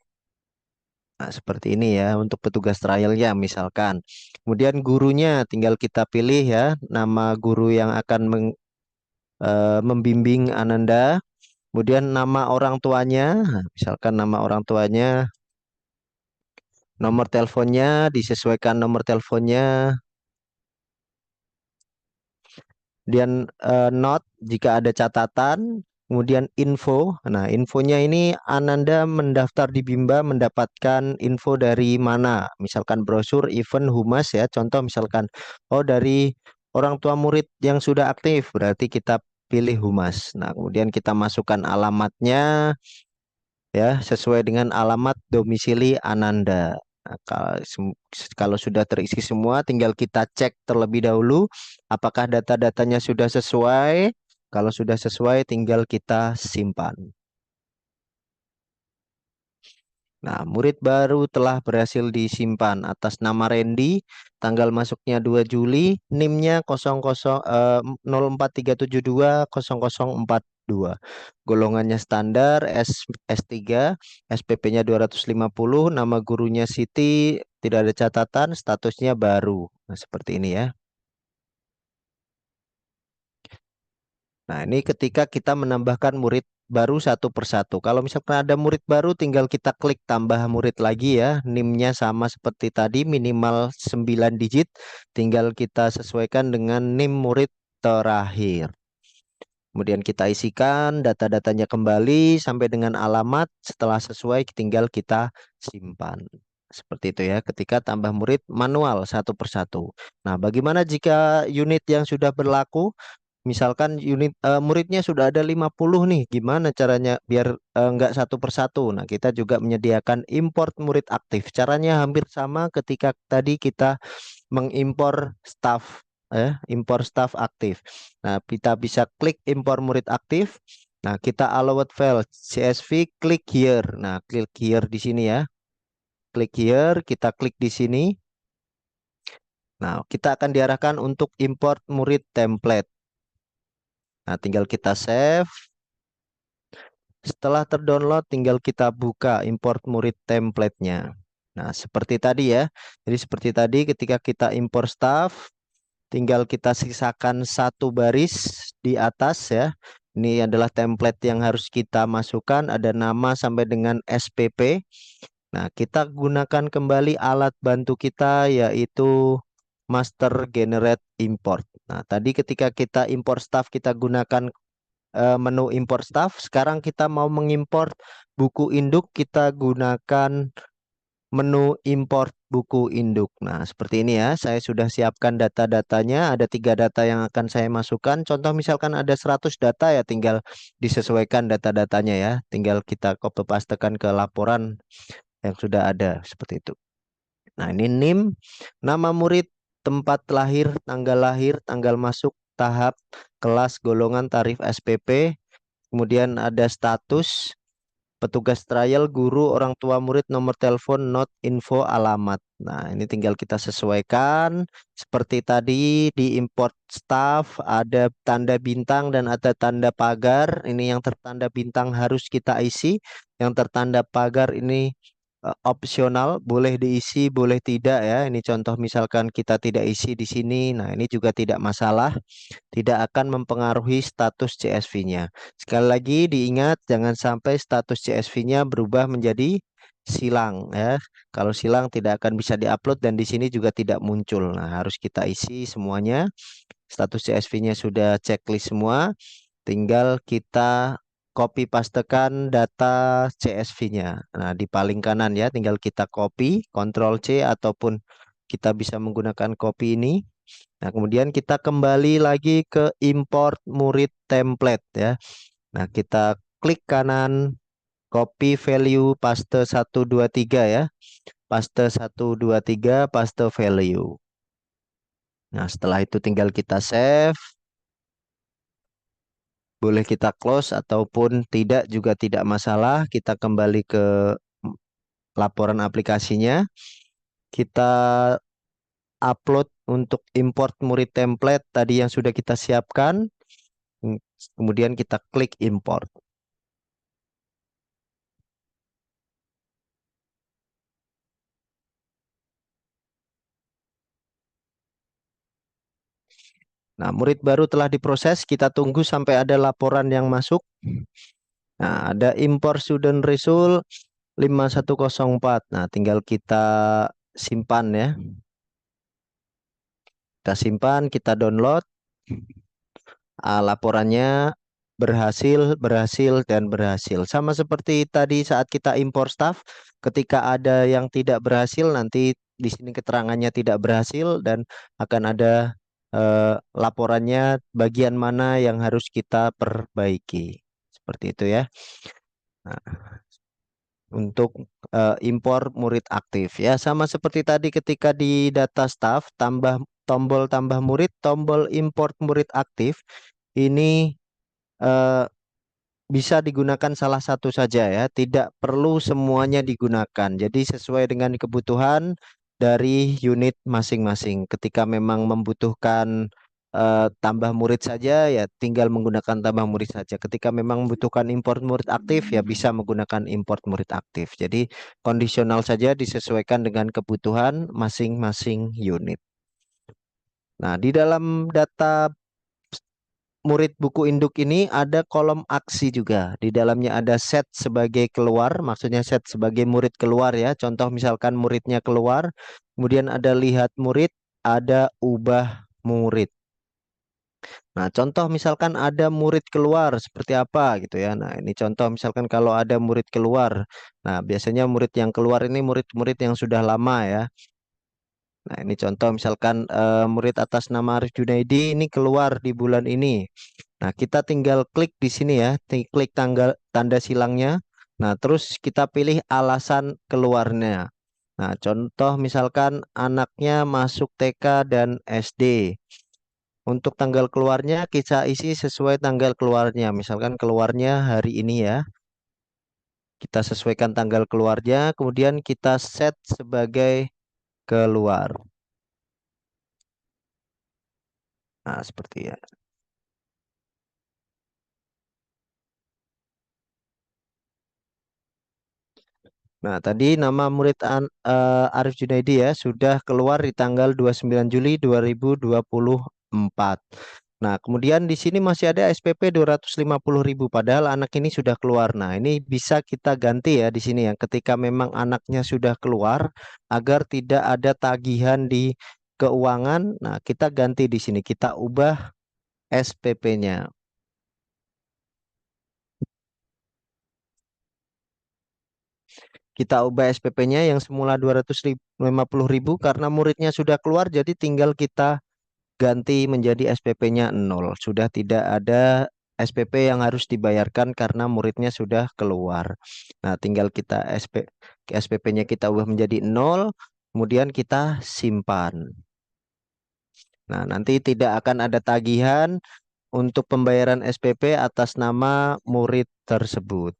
seperti ini ya untuk petugas trialnya misalkan. Kemudian gurunya tinggal kita pilih ya nama guru yang akan membimbing Ananda. Kemudian nama orang tuanya, nah, misalkan nama orang tuanya, nomor teleponnya disesuaikan nomor teleponnya. Kemudian note jika ada catatan, kemudian info. Nah, infonya ini Ananda mendaftar di Bimba mendapatkan info dari mana? Misalkan brosur, event, humas ya. Contoh misalkan, oh dari orang tua murid yang sudah aktif, berarti kita pilih humas. Nah, kemudian kita masukkan alamatnya ya sesuai dengan alamat domisili Ananda. Nah, kalau sudah terisi semua, tinggal kita cek terlebih dahulu apakah data-datanya sudah sesuai. Kalau sudah sesuai, tinggal kita simpan. Nah, murid baru telah berhasil disimpan atas nama Randy, tanggal masuknya 2 Juli, NIM-nya 0437200042. Golongannya standar S3, SPP-nya 250, nama gurunya Siti, tidak ada catatan, statusnya baru. Nah, seperti ini ya. Nah, ini ketika kita menambahkan murid baru satu persatu. Kalau misalkan ada murid baru, tinggal kita klik tambah murid lagi ya. NIM-nya sama seperti tadi, minimal 9 digit. Tinggal kita sesuaikan dengan NIM murid terakhir. Kemudian kita isikan data-datanya kembali sampai dengan alamat. Setelah sesuai, tinggal kita simpan. Seperti itu ya, ketika tambah murid manual satu persatu. Nah, bagaimana jika unit yang sudah berlaku? Misalkan muridnya sudah ada 50 nih, gimana caranya biar nggak satu persatu? Nah, kita juga menyediakan import murid aktif. Caranya hampir sama ketika tadi kita mengimpor staff, impor staff aktif. Nah, kita bisa klik impor murid aktif. Nah, kita allowed file CSV, klik here. Nah, klik here di sini ya. Klik here, kita klik di sini. Nah, kita akan diarahkan untuk import murid template. Nah, tinggal kita save. Setelah terdownload, tinggal kita buka import murid template-nya. Nah, seperti tadi ya. Jadi seperti tadi ketika kita import staff, tinggal kita sisakan satu baris di atas ya. Ini adalah template yang harus kita masukkan. Ada nama sampai dengan SPP. Nah, kita gunakan kembali alat bantu kita yaitu Master Generate Import. Nah, tadi ketika kita import staff kita gunakan menu import staff. Sekarang kita mau mengimport buku induk, kita gunakan menu import buku induk. Nah, seperti ini ya. Saya sudah siapkan data-datanya. Ada 3 data yang akan saya masukkan. Contoh misalkan ada 100 data ya, tinggal disesuaikan data-datanya ya. Tinggal kita copy pastekan ke laporan yang sudah ada seperti itu. Nah, ini NIM, nama murid, tempat lahir, tanggal masuk, tahap, kelas, golongan, tarif SPP. Kemudian ada status, petugas trial, guru, orang tua murid, nomor telepon, not, info, alamat. Nah, ini tinggal kita sesuaikan. Seperti tadi di import staff, ada tanda bintang dan ada tanda pagar. Ini yang tertanda bintang harus kita isi. Yang tertanda pagar ini opsional, boleh diisi, boleh tidak ya. Ini contoh misalkan kita tidak isi di sini. Nah, ini juga tidak masalah, tidak akan mempengaruhi status CSV-nya. Sekali lagi diingat, jangan sampai status CSV-nya berubah menjadi silang ya. Kalau silang tidak akan bisa diupload dan di sini juga tidak muncul. Nah, harus kita isi semuanya. Status CSV-nya sudah checklist semua. Tinggal kita copy pastekan data CSV-nya. Nah, di paling kanan ya, tinggal kita copy, Ctrl C ataupun kita bisa menggunakan copy ini. Nah, kemudian kita kembali lagi ke import murid template ya. Nah, kita klik kanan, copy value, paste 123 ya. Paste 123, paste value. Nah, setelah itu tinggal kita save. Boleh kita close ataupun tidak juga tidak masalah. Kita kembali ke laporan aplikasinya. Kita upload untuk import murid template tadi yang sudah kita siapkan. Kemudian kita klik import. Nah, murid baru telah diproses. Kita tunggu sampai ada laporan yang masuk. Nah, ada import student result 5104. Nah, tinggal kita simpan ya. Kita simpan, kita download. Laporannya berhasil, berhasil, dan berhasil. Sama seperti tadi saat kita import staff, ketika ada yang tidak berhasil, nanti di sini keterangannya tidak berhasil dan akan ada laporannya bagian mana yang harus kita perbaiki. Seperti itu ya. Nah, untuk impor murid aktif ya, sama seperti tadi ketika di data staff, tambah murid, tombol import murid aktif ini eh, bisa digunakan salah satu saja ya, tidak perlu semuanya digunakan. Jadi sesuai dengan kebutuhan dari unit masing-masing. Ketika memang membutuhkan tambah murid saja ya tinggal menggunakan tambah murid saja. Ketika memang membutuhkan import murid aktif ya bisa menggunakan import murid aktif. Jadi kondisional saja disesuaikan dengan kebutuhan masing-masing unit. Nah, di dalam data murid buku induk ini ada kolom aksi juga. Di dalamnya ada set sebagai keluar, maksudnya set sebagai murid keluar ya. Contoh misalkan muridnya keluar, kemudian ada lihat murid, ada ubah murid. Nah, contoh misalkan ada murid keluar seperti apa gitu ya. Nah, ini contoh misalkan kalau ada murid keluar. Nah, biasanya murid yang keluar ini murid-murid yang sudah lama ya. Nah, ini contoh misalkan murid atas nama Arif Junaidi ini keluar di bulan ini. Nah, kita tinggal klik di sini ya, klik tanggal tanda silangnya. Nah, terus kita pilih alasan keluarnya. Nah, contoh misalkan anaknya masuk TK dan SD. Untuk tanggal keluarnya kita isi sesuai tanggal keluarnya. Misalkan keluarnya hari ini ya. Kita sesuaikan tanggal keluarnya, kemudian kita set sebagai keluar. Nah, seperti ya. Nah, tadi nama murid Arif Junaidi ya sudah keluar di tanggal 29 Juli 2024. Nah, kemudian di sini masih ada SPP 250.000 padahal anak ini sudah keluar. Nah, ini bisa kita ganti ya di sini ya ketika memang anaknya sudah keluar agar tidak ada tagihan di keuangan. Nah, kita ganti di sini, kita ubah SPP-nya. Kita ubah SPP-nya yang semula 250.000 karena muridnya sudah keluar, jadi tinggal kita ganti menjadi SPP-nya 0. Sudah tidak ada SPP yang harus dibayarkan karena muridnya sudah keluar. Nah, tinggal kita SPP-nya kita ubah menjadi 0, kemudian kita simpan. Nah, nanti tidak akan ada tagihan untuk pembayaran SPP atas nama murid tersebut.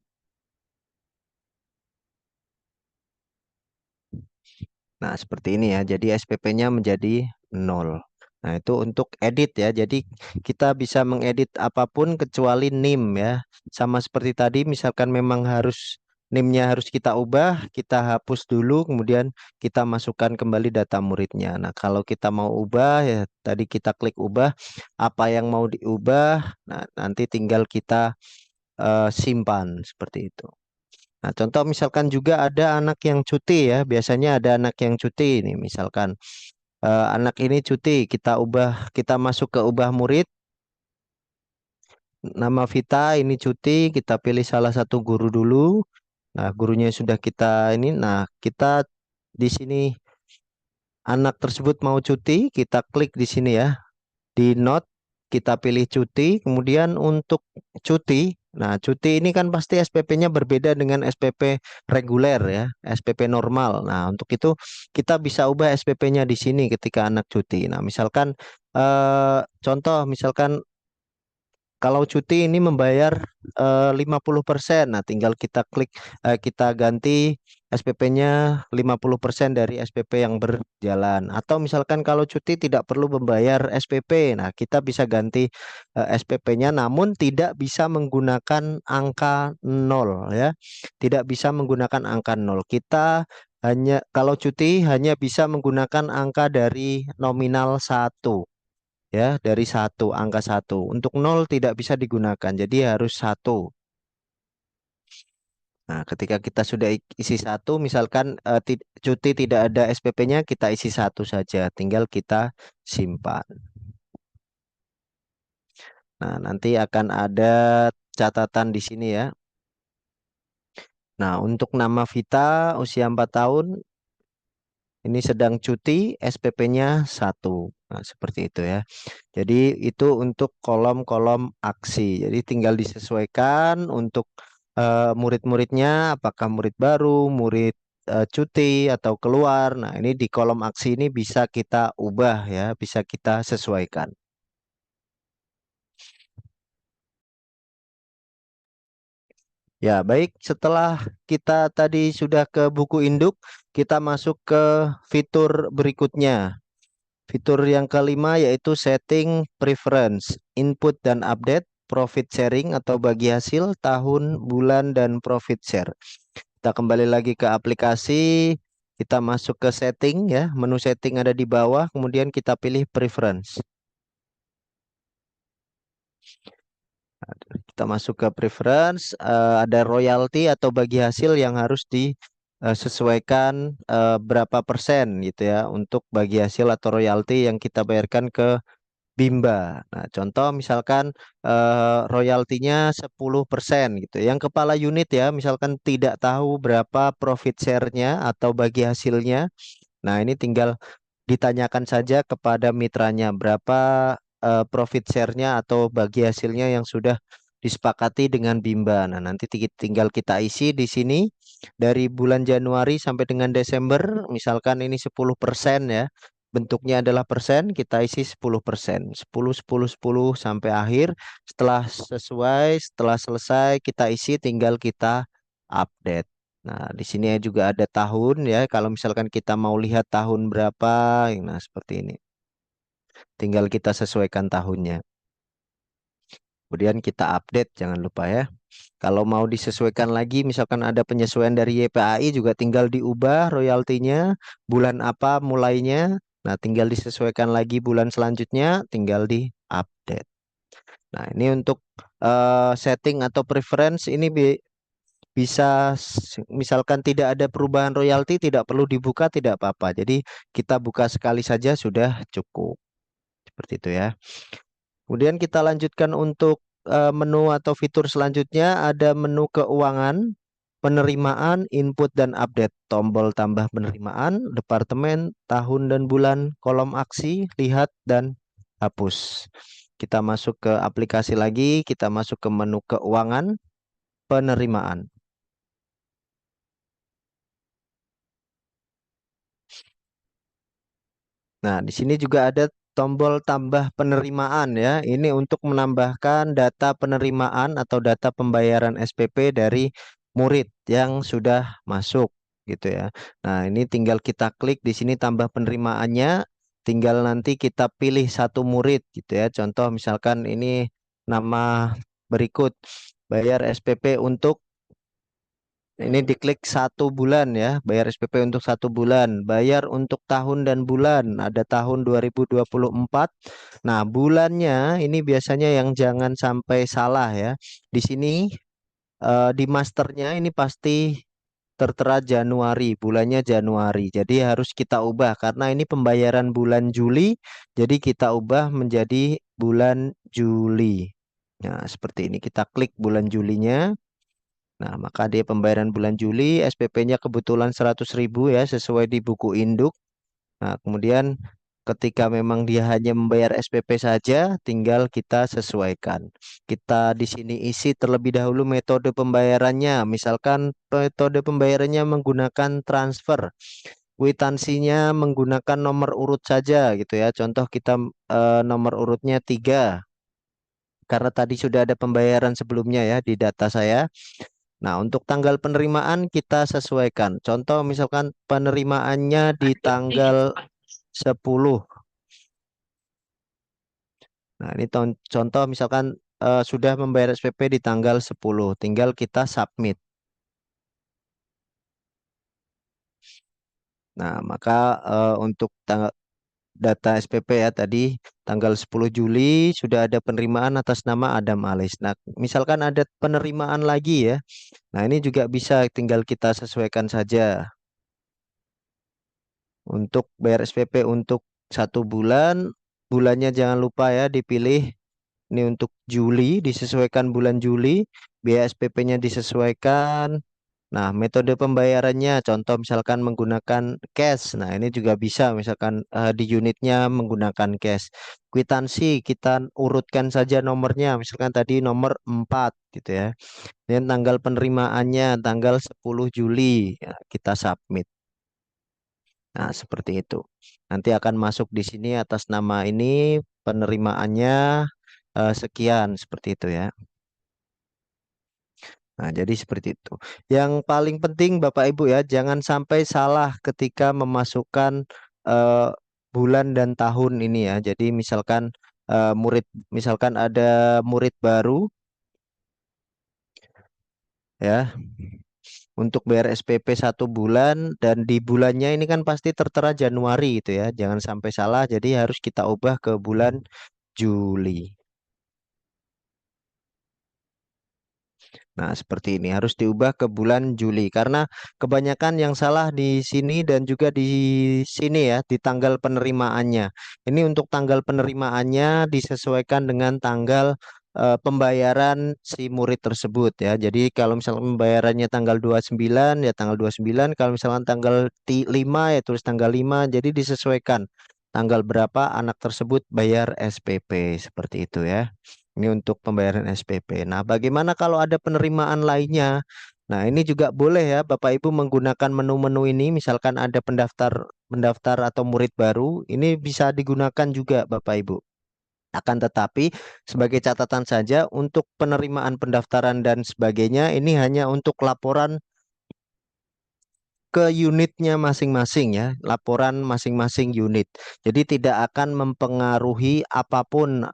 Nah, seperti ini ya. Jadi SPP-nya menjadi 0. Nah, itu untuk edit ya. Jadi kita bisa mengedit apapun kecuali NIM ya. Sama seperti tadi, misalkan memang harus NIM-nya harus kita ubah, kita hapus dulu, kemudian kita masukkan kembali data muridnya. Nah, kalau kita mau ubah ya, tadi kita klik ubah, apa yang mau diubah, nah nanti tinggal kita simpan seperti itu. Nah, contoh misalkan juga ada anak yang cuti ya. Biasanya ada anak yang cuti ini. Misalkan anak ini cuti, kita ubah, kita masuk ke ubah murid. Nama Vita ini cuti, kita pilih salah satu guru dulu. Nah, gurunya sudah kita ini. Nah, kita di sini anak tersebut mau cuti, kita klik di sini ya. Di note kita pilih cuti, kemudian untuk cuti, nah cuti ini kan pasti SPP-nya berbeda dengan SPP reguler ya, SPP normal. Nah, untuk itu kita bisa ubah SPP-nya di sini ketika anak cuti. Nah, misalkan contoh misalkan kalau cuti ini membayar 50%, nah tinggal kita klik, kita ganti SPP-nya 50% dari SPP yang berjalan. Atau misalkan kalau cuti tidak perlu membayar SPP, nah kita bisa ganti SPP-nya namun tidak bisa menggunakan angka 0 ya. Tidak bisa menggunakan angka 0. Kita hanya kalau cuti hanya bisa menggunakan angka dari nominal 1 ya, dari satu, angka satu. Untuk nol tidak bisa digunakan, jadi harus satu. Nah, ketika kita sudah isi satu, misalkan cuti tidak ada SPP-nya, kita isi satu saja, tinggal kita simpan. Nah, nanti akan ada catatan di sini ya. Nah, untuk nama Vita, usia 4 tahun, ini sedang cuti, SPP-nya satu. Nah, seperti itu ya. Jadi itu untuk kolom-kolom aksi. Jadi tinggal disesuaikan untuk murid-muridnya, apakah murid baru, murid cuti atau keluar. Nah, ini di kolom aksi ini bisa kita ubah ya, bisa kita sesuaikan. Ya, baik. Setelah kita tadi sudah ke buku induk, kita masuk ke fitur berikutnya. Fitur yang kelima yaitu setting preference, input dan update, profit sharing atau bagi hasil, tahun, bulan, dan profit share. Kita kembali lagi ke aplikasi, kita masuk ke setting ya, menu setting ada di bawah, kemudian kita pilih preference. Kita masuk ke preference, ada royalty atau bagi hasil yang harus disesuaikan berapa persen gitu ya untuk bagi hasil atau royalty yang kita bayarkan ke Bimba. Nah, contoh misalkan royaltinya 10% gitu. Yang kepala unit ya, misalkan tidak tahu berapa profit share-nya atau bagi hasilnya. Nah, ini tinggal ditanyakan saja kepada mitranya berapa profit share-nya atau bagi hasilnya yang sudah disepakati dengan Bimba. Nah, nanti tinggal kita isi di sini dari bulan Januari sampai dengan Desember, misalkan ini 10% ya. Bentuknya adalah persen, kita isi 10%. 10, 10, 10 sampai akhir. Setelah sesuai, setelah selesai kita isi tinggal kita update. Nah, di sini juga ada tahun ya. Kalau misalkan kita mau lihat tahun berapa, nah seperti ini. Tinggal kita sesuaikan tahunnya. Kemudian kita update, jangan lupa ya. Kalau mau disesuaikan lagi, misalkan ada penyesuaian dari YPAI juga tinggal diubah royaltinya, bulan apa mulainya. Nah, tinggal disesuaikan lagi bulan selanjutnya, tinggal di update. Nah, ini untuk setting atau preference ini bisa misalkan tidak ada perubahan royalti, tidak perlu dibuka, tidak apa-apa. Jadi kita buka sekali saja sudah cukup. Seperti itu ya. Kemudian kita lanjutkan untuk menu atau fitur selanjutnya ada menu keuangan. penerimaan, input dan update, tombol tambah penerimaan, departemen, tahun dan bulan, kolom aksi, lihat dan hapus. Kita masuk ke aplikasi lagi, kita masuk ke menu keuangan, penerimaan. Nah, di sini juga ada tombol tambah penerimaan ya. Ini untuk menambahkan data penerimaan atau data pembayaran SPP dari murid yang sudah masuk gitu ya. Nah, ini tinggal kita klik di sini tambah penerimaannya, tinggal nanti kita pilih satu murid gitu ya. Contoh misalkan ini nama berikut bayar SPP untuk ini diklik 1 bulan ya, bayar SPP untuk 1 bulan, bayar untuk tahun dan bulan, ada tahun 2024. Nah, bulannya ini biasanya yang jangan sampai salah ya. Di sini di masternya ini pasti tertera Januari, bulannya Januari. Jadi harus kita ubah karena ini pembayaran bulan Juli, jadi kita ubah menjadi bulan Juli. Nah, seperti ini kita klik bulan Julinya. Nah, maka dia pembayaran bulan Juli, SPP-nya kebetulan 100.000 ya, sesuai di buku induk. Nah, kemudian ketika memang dia hanya membayar SPP saja, tinggal kita sesuaikan. Kita di sini isi terlebih dahulu metode pembayarannya. Misalkan metode pembayarannya menggunakan transfer, kwitansinya menggunakan nomor urut saja gitu ya. Contoh kita nomor urutnya 3, karena tadi sudah ada pembayaran sebelumnya ya di data saya. Nah, untuk tanggal penerimaan kita sesuaikan. Contoh misalkan penerimaannya di tanggal 10. Nah, ini contoh misalkan sudah membayar SPP di tanggal 10. Tinggal kita submit. Nah, maka untuk data SPP ya tadi tanggal 10 Juli sudah ada penerimaan atas nama Adam Alis. Nah, misalkan ada penerimaan lagi ya. Nah, ini juga bisa tinggal kita sesuaikan saja. Untuk bayar SPP untuk 1 bulan, bulannya jangan lupa ya dipilih. Ini untuk Juli, disesuaikan bulan Juli, biaya SPP-nya disesuaikan. Nah, metode pembayarannya, contoh misalkan menggunakan cash. Nah, ini juga bisa, misalkan di unitnya menggunakan cash. Kwitansi, kita urutkan saja nomornya, misalkan tadi nomor 4 gitu ya. Dan tanggal penerimaannya, tanggal 10 Juli, ya, kita submit. Nah, seperti itu. Nanti akan masuk di sini atas nama ini penerimaannya sekian seperti itu ya. Nah, jadi seperti itu. Yang paling penting Bapak Ibu ya, jangan sampai salah ketika memasukkan eh, bulan dan tahun ini ya. Jadi misalkan misalkan ada murid baru ya untuk bayar SPP 1 bulan dan di bulannya ini kan pasti tertera Januari itu ya. Jangan sampai salah. Jadi harus kita ubah ke bulan Juli. Nah, seperti ini harus diubah ke bulan Juli karena kebanyakan yang salah di sini dan juga di sini ya di tanggal penerimaannya. Ini untuk tanggal penerimaannya disesuaikan dengan tanggal pembayaran si murid tersebut ya. Jadi kalau misalnya pembayarannya tanggal 29 ya tanggal 29, kalau misalnya tanggal 5 ya tulis tanggal 5. Jadi disesuaikan tanggal berapa anak tersebut bayar SPP seperti itu ya. Ini untuk pembayaran SPP. Nah, bagaimana kalau ada penerimaan lainnya? Nah, ini juga boleh ya Bapak Ibu menggunakan menu-menu ini. Misalkan ada pendaftar atau murid baru, ini bisa digunakan juga Bapak Ibu. Akan tetapi sebagai catatan saja untuk penerimaan pendaftaran dan sebagainya ini hanya untuk laporan ke unitnya masing-masing ya, laporan masing-masing unit. Jadi tidak akan mempengaruhi apapun,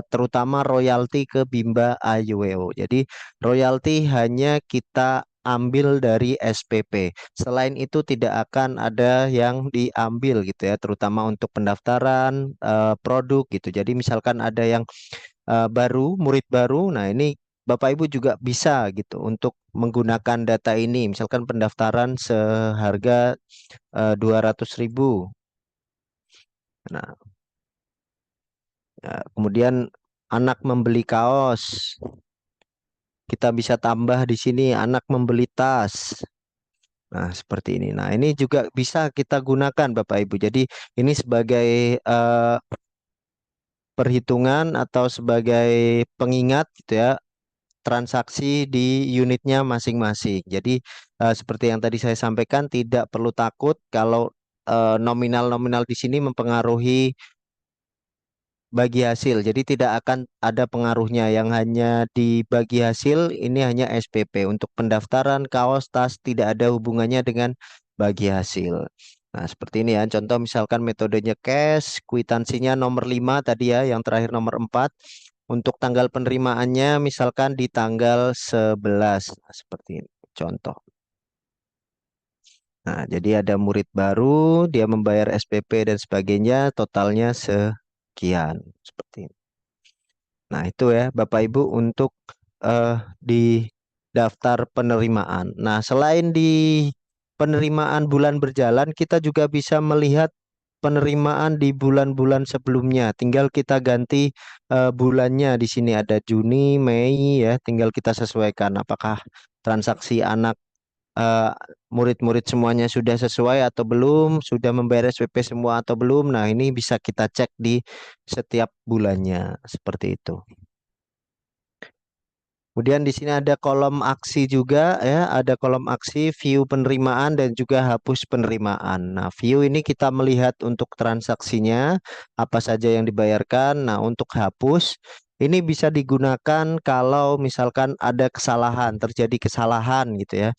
terutama royalti ke Bimba Ayueo. Jadi royalti hanya kita ambil dari SPP. Selain itu tidak akan ada yang diambil gitu ya, terutama untuk pendaftaran produk gitu. Jadi misalkan ada yang baru, murid baru. Nah, ini Bapak Ibu juga bisa gitu untuk menggunakan data ini. Misalkan pendaftaran seharga 200.000. Nah, kemudian anak membeli kaos. kita bisa tambah di sini anak membeli tas. Nah, seperti ini. Nah, ini juga bisa kita gunakan Bapak Ibu. Jadi ini sebagai perhitungan atau sebagai pengingat gitu ya, transaksi di unitnya masing-masing. Jadi seperti yang tadi saya sampaikan, tidak perlu takut kalau nominal-nominal di sini mempengaruhi bagi hasil. Jadi tidak akan ada pengaruhnya. Yang hanya di bagi hasil ini hanya SPP. Untuk pendaftaran kaos tas tidak ada hubungannya dengan bagi hasil. Nah, seperti ini ya. Contoh misalkan metodenya cash, kwitansinya nomor 5 tadi ya, yang terakhir nomor 4. Untuk tanggal penerimaannya misalkan di tanggal 11. Nah, seperti ini. Contoh. Nah, jadi ada murid baru, dia membayar SPP dan sebagainya, totalnya sekian. Seperti ini. Nah, itu ya Bapak Ibu untuk di daftar penerimaan. Nah, selain di penerimaan bulan berjalan, kita juga bisa melihat penerimaan di bulan-bulan sebelumnya. Tinggal kita ganti bulannya. Di sini ada Juni, Mei ya. Tinggal kita sesuaikan apakah transaksi anak eh, murid-murid semuanya sudah sesuai atau belum, sudah membayar SPP semua atau belum. Nah, ini bisa kita cek di setiap bulannya seperti itu. Kemudian di sini ada kolom aksi juga ya, ada kolom aksi, view penerimaan dan juga hapus penerimaan. Nah, view ini kita melihat untuk transaksinya, apa saja yang dibayarkan. Nah, untuk hapus ini bisa digunakan kalau misalkan ada kesalahan, terjadi kesalahan gitu ya.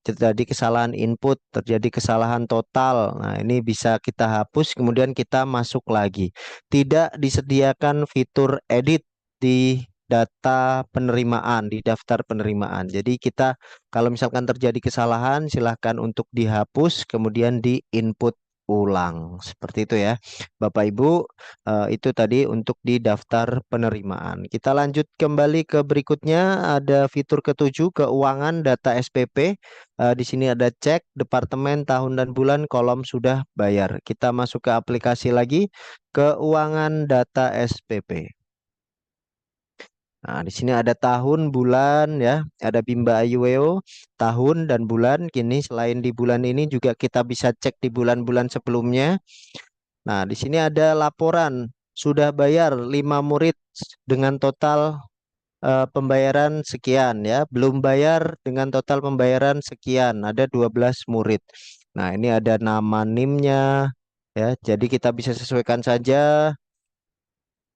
Terjadi kesalahan input, terjadi kesalahan total. Nah, ini bisa kita hapus kemudian kita masuk lagi. Tidak disediakan fitur edit di data penerimaan di daftar penerimaan. Jadi kita kalau misalkan terjadi kesalahan silahkan untuk dihapus kemudian di input ulang. Seperti itu ya. Bapak Ibu, itu tadi untuk di daftar penerimaan. Kita lanjut kembali ke berikutnya, ada fitur ketujuh keuangan data SPP. Di sini ada cek departemen tahun dan bulan kolom sudah bayar. Kita masuk ke aplikasi lagi keuangan data SPP. Nah, di sini ada tahun, bulan ya, ada Bimba Ayuweo, tahun dan bulan. Kini selain di bulan ini juga kita bisa cek di bulan-bulan sebelumnya. Nah, di sini ada laporan sudah bayar 5 murid dengan total pembayaran sekian ya, belum bayar dengan total pembayaran sekian, ada 12 murid. Nah, ini ada nama NIM-nya ya, jadi kita bisa sesuaikan saja.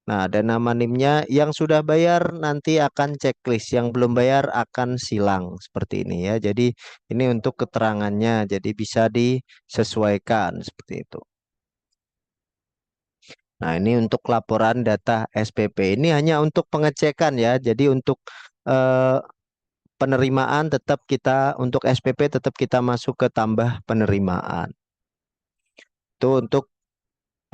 Nah, ada nama NIM-nya. Yang sudah bayar nanti akan checklist, yang belum bayar akan silang seperti ini ya. Jadi ini untuk keterangannya, jadi bisa disesuaikan seperti itu. Nah, ini untuk laporan data SPP. Ini hanya untuk pengecekan ya. Jadi untuk eh, penerimaan tetap kita untuk SPP tetap kita masuk ke tambah penerimaan. Itu untuk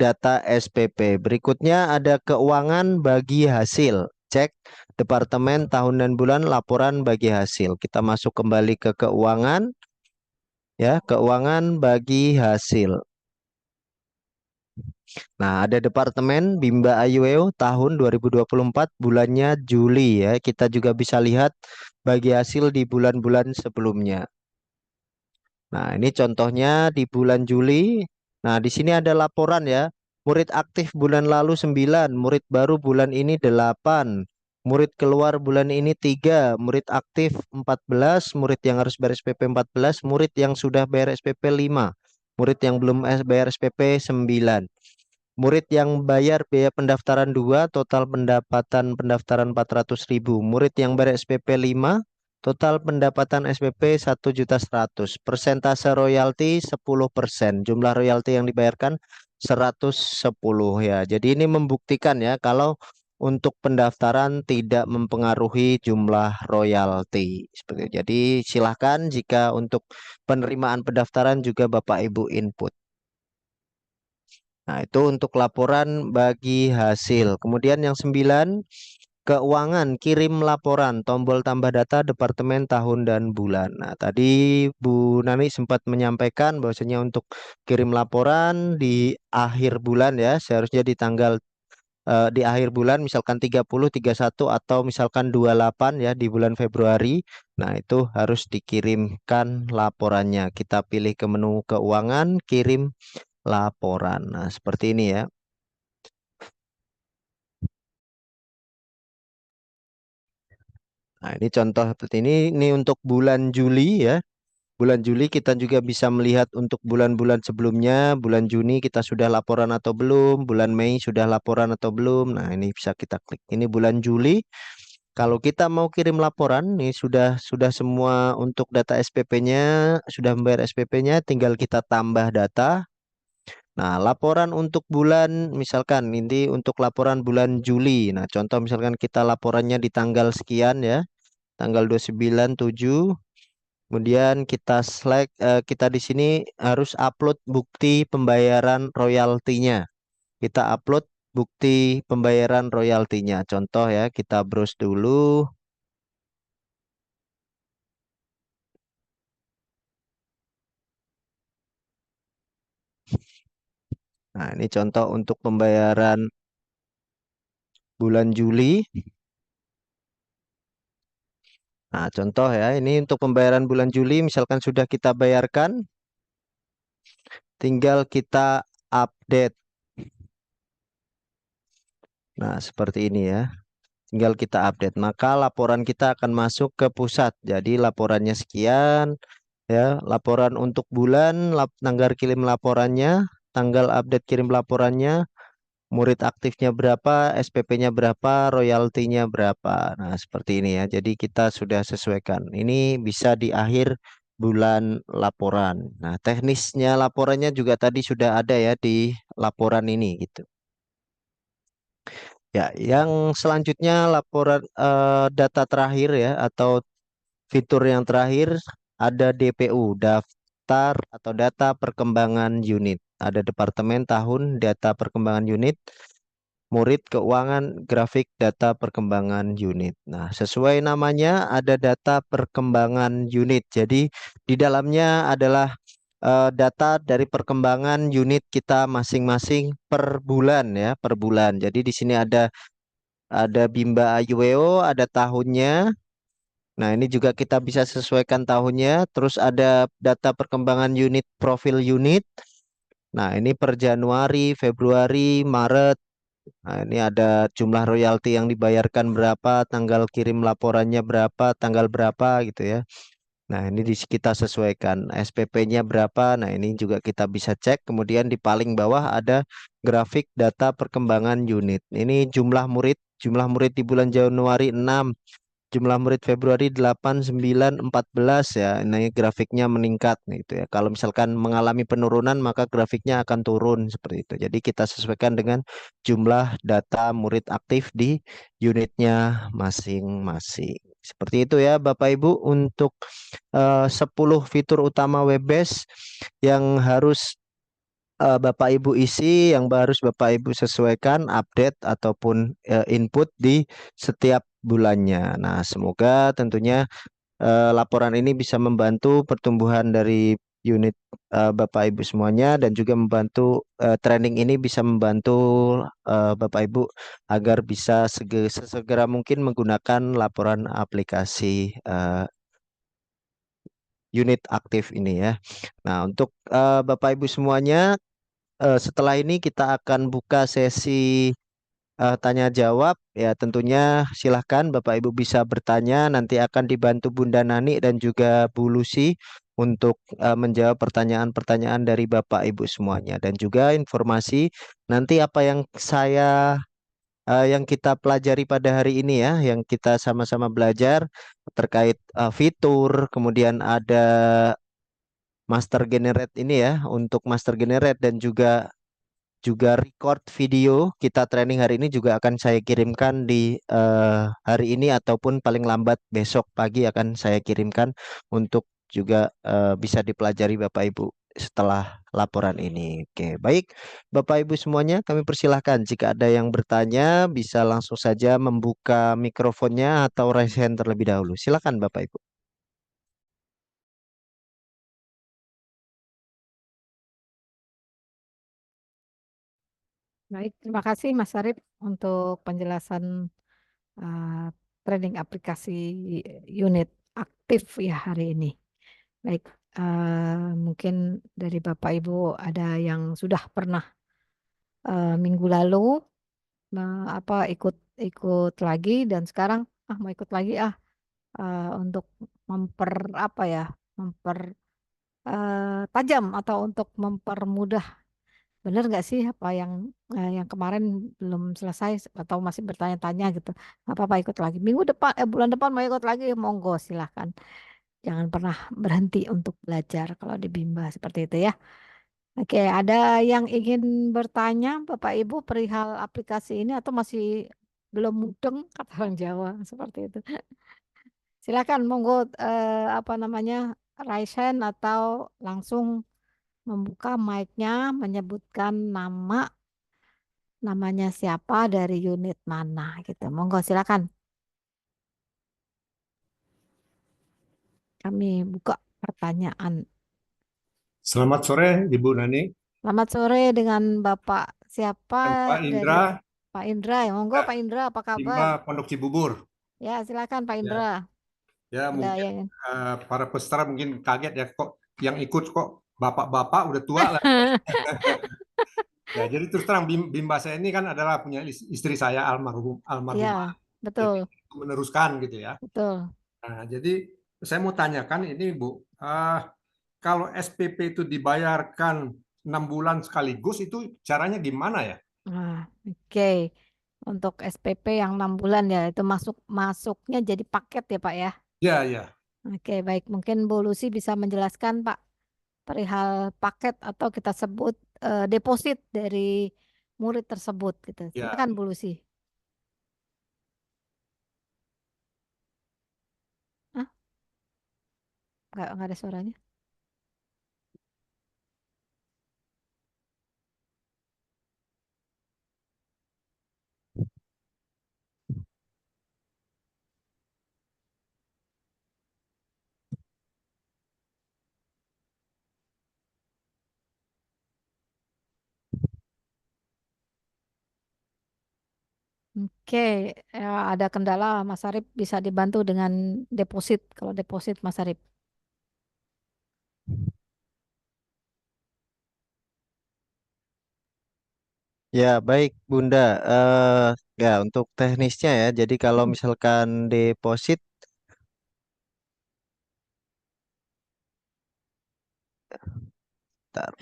data SPP. Berikutnya ada keuangan bagi hasil. Cek departemen tahun dan bulan laporan bagi hasil. Kita masuk kembali ke keuangan ya, keuangan bagi hasil. Nah, ada departemen Bimba Ayueo tahun 2024 bulannya Juli ya. Kita juga bisa lihat bagi hasil di bulan-bulan sebelumnya. Nah, ini contohnya di bulan Juli. Nah, di sini ada laporan ya. Murid aktif bulan lalu 9, murid baru bulan ini 8, murid keluar bulan ini 3, murid aktif 14, murid yang harus bayar SPP 14, murid yang sudah bayar SPP 5, murid yang belum bayar SPP 9. Murid yang bayar biaya pendaftaran 2, total pendapatan pendaftaran 400.000. Murid yang bayar SPP 5, total pendapatan SPP 1.100.000. Persentase royalti 10%. Jumlah royalti yang dibayarkan 110 ya. Jadi ini membuktikan ya kalau untuk pendaftaran tidak mempengaruhi jumlah royalti. Seperti itu. Jadi silahkan jika untuk penerimaan pendaftaran juga Bapak Ibu input. Nah, itu untuk laporan bagi hasil. Kemudian yang 9, keuangan kirim laporan, tombol tambah data departemen tahun dan bulan. Nah, tadi Bu Nani sempat menyampaikan bahwasanya untuk kirim laporan di akhir bulan ya, seharusnya di tanggal di akhir bulan misalkan 30, 31 atau misalkan 28 ya di bulan Februari. Nah, itu harus dikirimkan laporannya. Kita pilih ke menu keuangan, kirim laporan. Nah, seperti ini ya. Nah, ini contoh seperti ini. Ini untuk bulan Juli ya. Bulan Juli kita juga bisa melihat untuk bulan-bulan sebelumnya. Bulan Juni kita sudah laporan atau belum. Bulan Mei sudah laporan atau belum. Nah, ini bisa kita klik. Ini bulan Juli. Kalau kita mau kirim laporan, nih sudah semua untuk data SPP-nya, sudah membayar SPP-nya, tinggal kita tambah data. Nah, laporan untuk bulan, misalkan ini untuk laporan bulan Juli. Nah, contoh misalkan kita laporannya di tanggal sekian ya, tanggal 29/7. Kemudian kita select, kita di sini harus upload bukti pembayaran royaltinya. Kita upload bukti pembayaran royaltinya. Contoh ya, kita browse dulu. Nah, ini contoh untuk pembayaran bulan Juli. Nah, contoh ya, ini untuk pembayaran bulan Juli, misalkan sudah kita bayarkan, tinggal kita update. Nah, seperti ini ya. Tinggal kita update. Maka laporan kita akan masuk ke pusat. Jadi laporannya sekian, ya. Laporan untuk bulan, tanggal kirim laporannya, tanggal update kirim laporannya, murid aktifnya berapa, SPP-nya berapa, royaltinya berapa. Nah, seperti ini ya. Jadi kita sudah sesuaikan. Ini bisa di akhir bulan laporan. Nah, teknisnya laporannya juga tadi sudah ada ya di laporan ini gitu. Ya, yang selanjutnya laporan data terakhir ya atau fitur yang terakhir ada DPU, daftar atau data perkembangan unit. Ada departemen tahun data perkembangan unit, murid keuangan grafik data perkembangan unit. Nah, sesuai namanya ada data perkembangan unit. Jadi di dalamnya adalah data dari perkembangan unit kita masing-masing per bulan ya, per bulan. Jadi di sini ada Bimba Ayuweo, ada tahunnya. Nah, ini juga kita bisa sesuaikan tahunnya. Terus ada data perkembangan unit, profil unit. Nah, ini per Januari, Februari, Maret. Nah, ini ada jumlah royalti yang dibayarkan berapa, tanggal kirim laporannya berapa, tanggal berapa gitu ya. Nah, ini kita sesuaikan SPP-nya berapa. Nah, ini juga kita bisa cek. Kemudian di paling bawah ada grafik data perkembangan unit. Ini jumlah murid di bulan Januari 6, jumlah murid Februari 8, 9, 14 ya. Ini grafiknya meningkat gitu ya. Kalau misalkan mengalami penurunan maka grafiknya akan turun seperti itu. Jadi kita sesuaikan dengan jumlah data murid aktif di unitnya masing-masing. Seperti itu ya Bapak Ibu untuk 10 fitur utama Webbase yang harus Bapak Ibu isi, yang harus Bapak Ibu sesuaikan, update ataupun input di setiap bulannya. Nah, semoga tentunya laporan ini bisa membantu pertumbuhan dari unit Bapak Ibu semuanya dan juga membantu training ini bisa membantu Bapak Ibu agar bisa sesegera mungkin menggunakan laporan aplikasi unit aktif ini ya. Nah, untuk Bapak Ibu semuanya, setelah ini kita akan buka sesi tanya jawab ya, tentunya silahkan Bapak Ibu bisa bertanya, nanti akan dibantu Bunda Nani dan juga Bu Lucy untuk menjawab pertanyaan-pertanyaan dari Bapak Ibu semuanya dan juga informasi nanti apa yang yang kita pelajari pada hari ini ya, yang kita sama-sama belajar terkait fitur, kemudian ada master generate ini ya, untuk master generate dan juga record video kita training hari ini juga akan saya kirimkan di hari ini ataupun paling lambat besok pagi akan saya kirimkan untuk juga bisa dipelajari Bapak Ibu setelah laporan ini. Oke, baik Bapak Ibu semuanya, kami persilahkan jika ada yang bertanya bisa langsung saja membuka mikrofonnya atau raise hand terlebih dahulu. Silakan Bapak Ibu. Baik, terima kasih Mas Arif untuk penjelasan eh, trading aplikasi unit aktif ya hari ini. Baik, mungkin dari Bapak Ibu ada yang sudah pernah minggu lalu apa ikut ikut lagi dan sekarang mau ikut lagi untuk memper apa ya memper tajam atau untuk mempermudah. Bener nggak sih apa yang kemarin belum selesai atau masih bertanya-tanya gitu? Nggak apa-apa ikut lagi. Minggu depan, bulan depan mau ikut lagi, monggo silahkan. Jangan pernah berhenti untuk belajar kalau di Bimba seperti itu ya. Oke, ada yang ingin bertanya Bapak Ibu perihal aplikasi ini atau masih belum mudeng kata orang Jawa seperti itu. Silakan monggo apa namanya raise hand atau langsung membuka mic-nya menyebutkan namanya siapa dari unit mana gitu. Monggo silakan. Kami buka pertanyaan. Selamat sore, Ibu Nani Selamat sore dengan Bapak siapa dan Pak dari Indra, Pak Indra ya. Monggo ya, Pak Indra apa kabar? Timba Pondok Cibubur. Ya, silakan Pak Indra. Ya, ya Ada mungkin yang para peserta mungkin kaget ya kok yang ikut kok bapak-bapak udah tua lah. Ya, jadi terus terang Bimba saya ini kan adalah punya istri saya almarhumah. Ya, Jadi betul, itu meneruskan gitu ya. betul. Nah, jadi saya mau tanyakan ini Bu, ah, kalau SPP itu dibayarkan 6 bulan sekaligus itu caranya gimana ya? Nah, oke. Untuk SPP yang 6 bulan ya, itu masuknya jadi paket ya Pak ya. Ya, ya, Oke, baik. Mungkin Bu Lucy bisa menjelaskan Pak perihal paket atau kita sebut deposit dari murid tersebut gitu. ya. Silakan Bu Lucy. Ah, nggak ada suaranya. Oke, ya, ada kendala Mas Arif bisa dibantu dengan deposit. Kalau deposit Mas Arif. Ya, baik Bunda. Eh ya, untuk teknisnya ya. Jadi kalau Hmm. misalkan deposit, tar.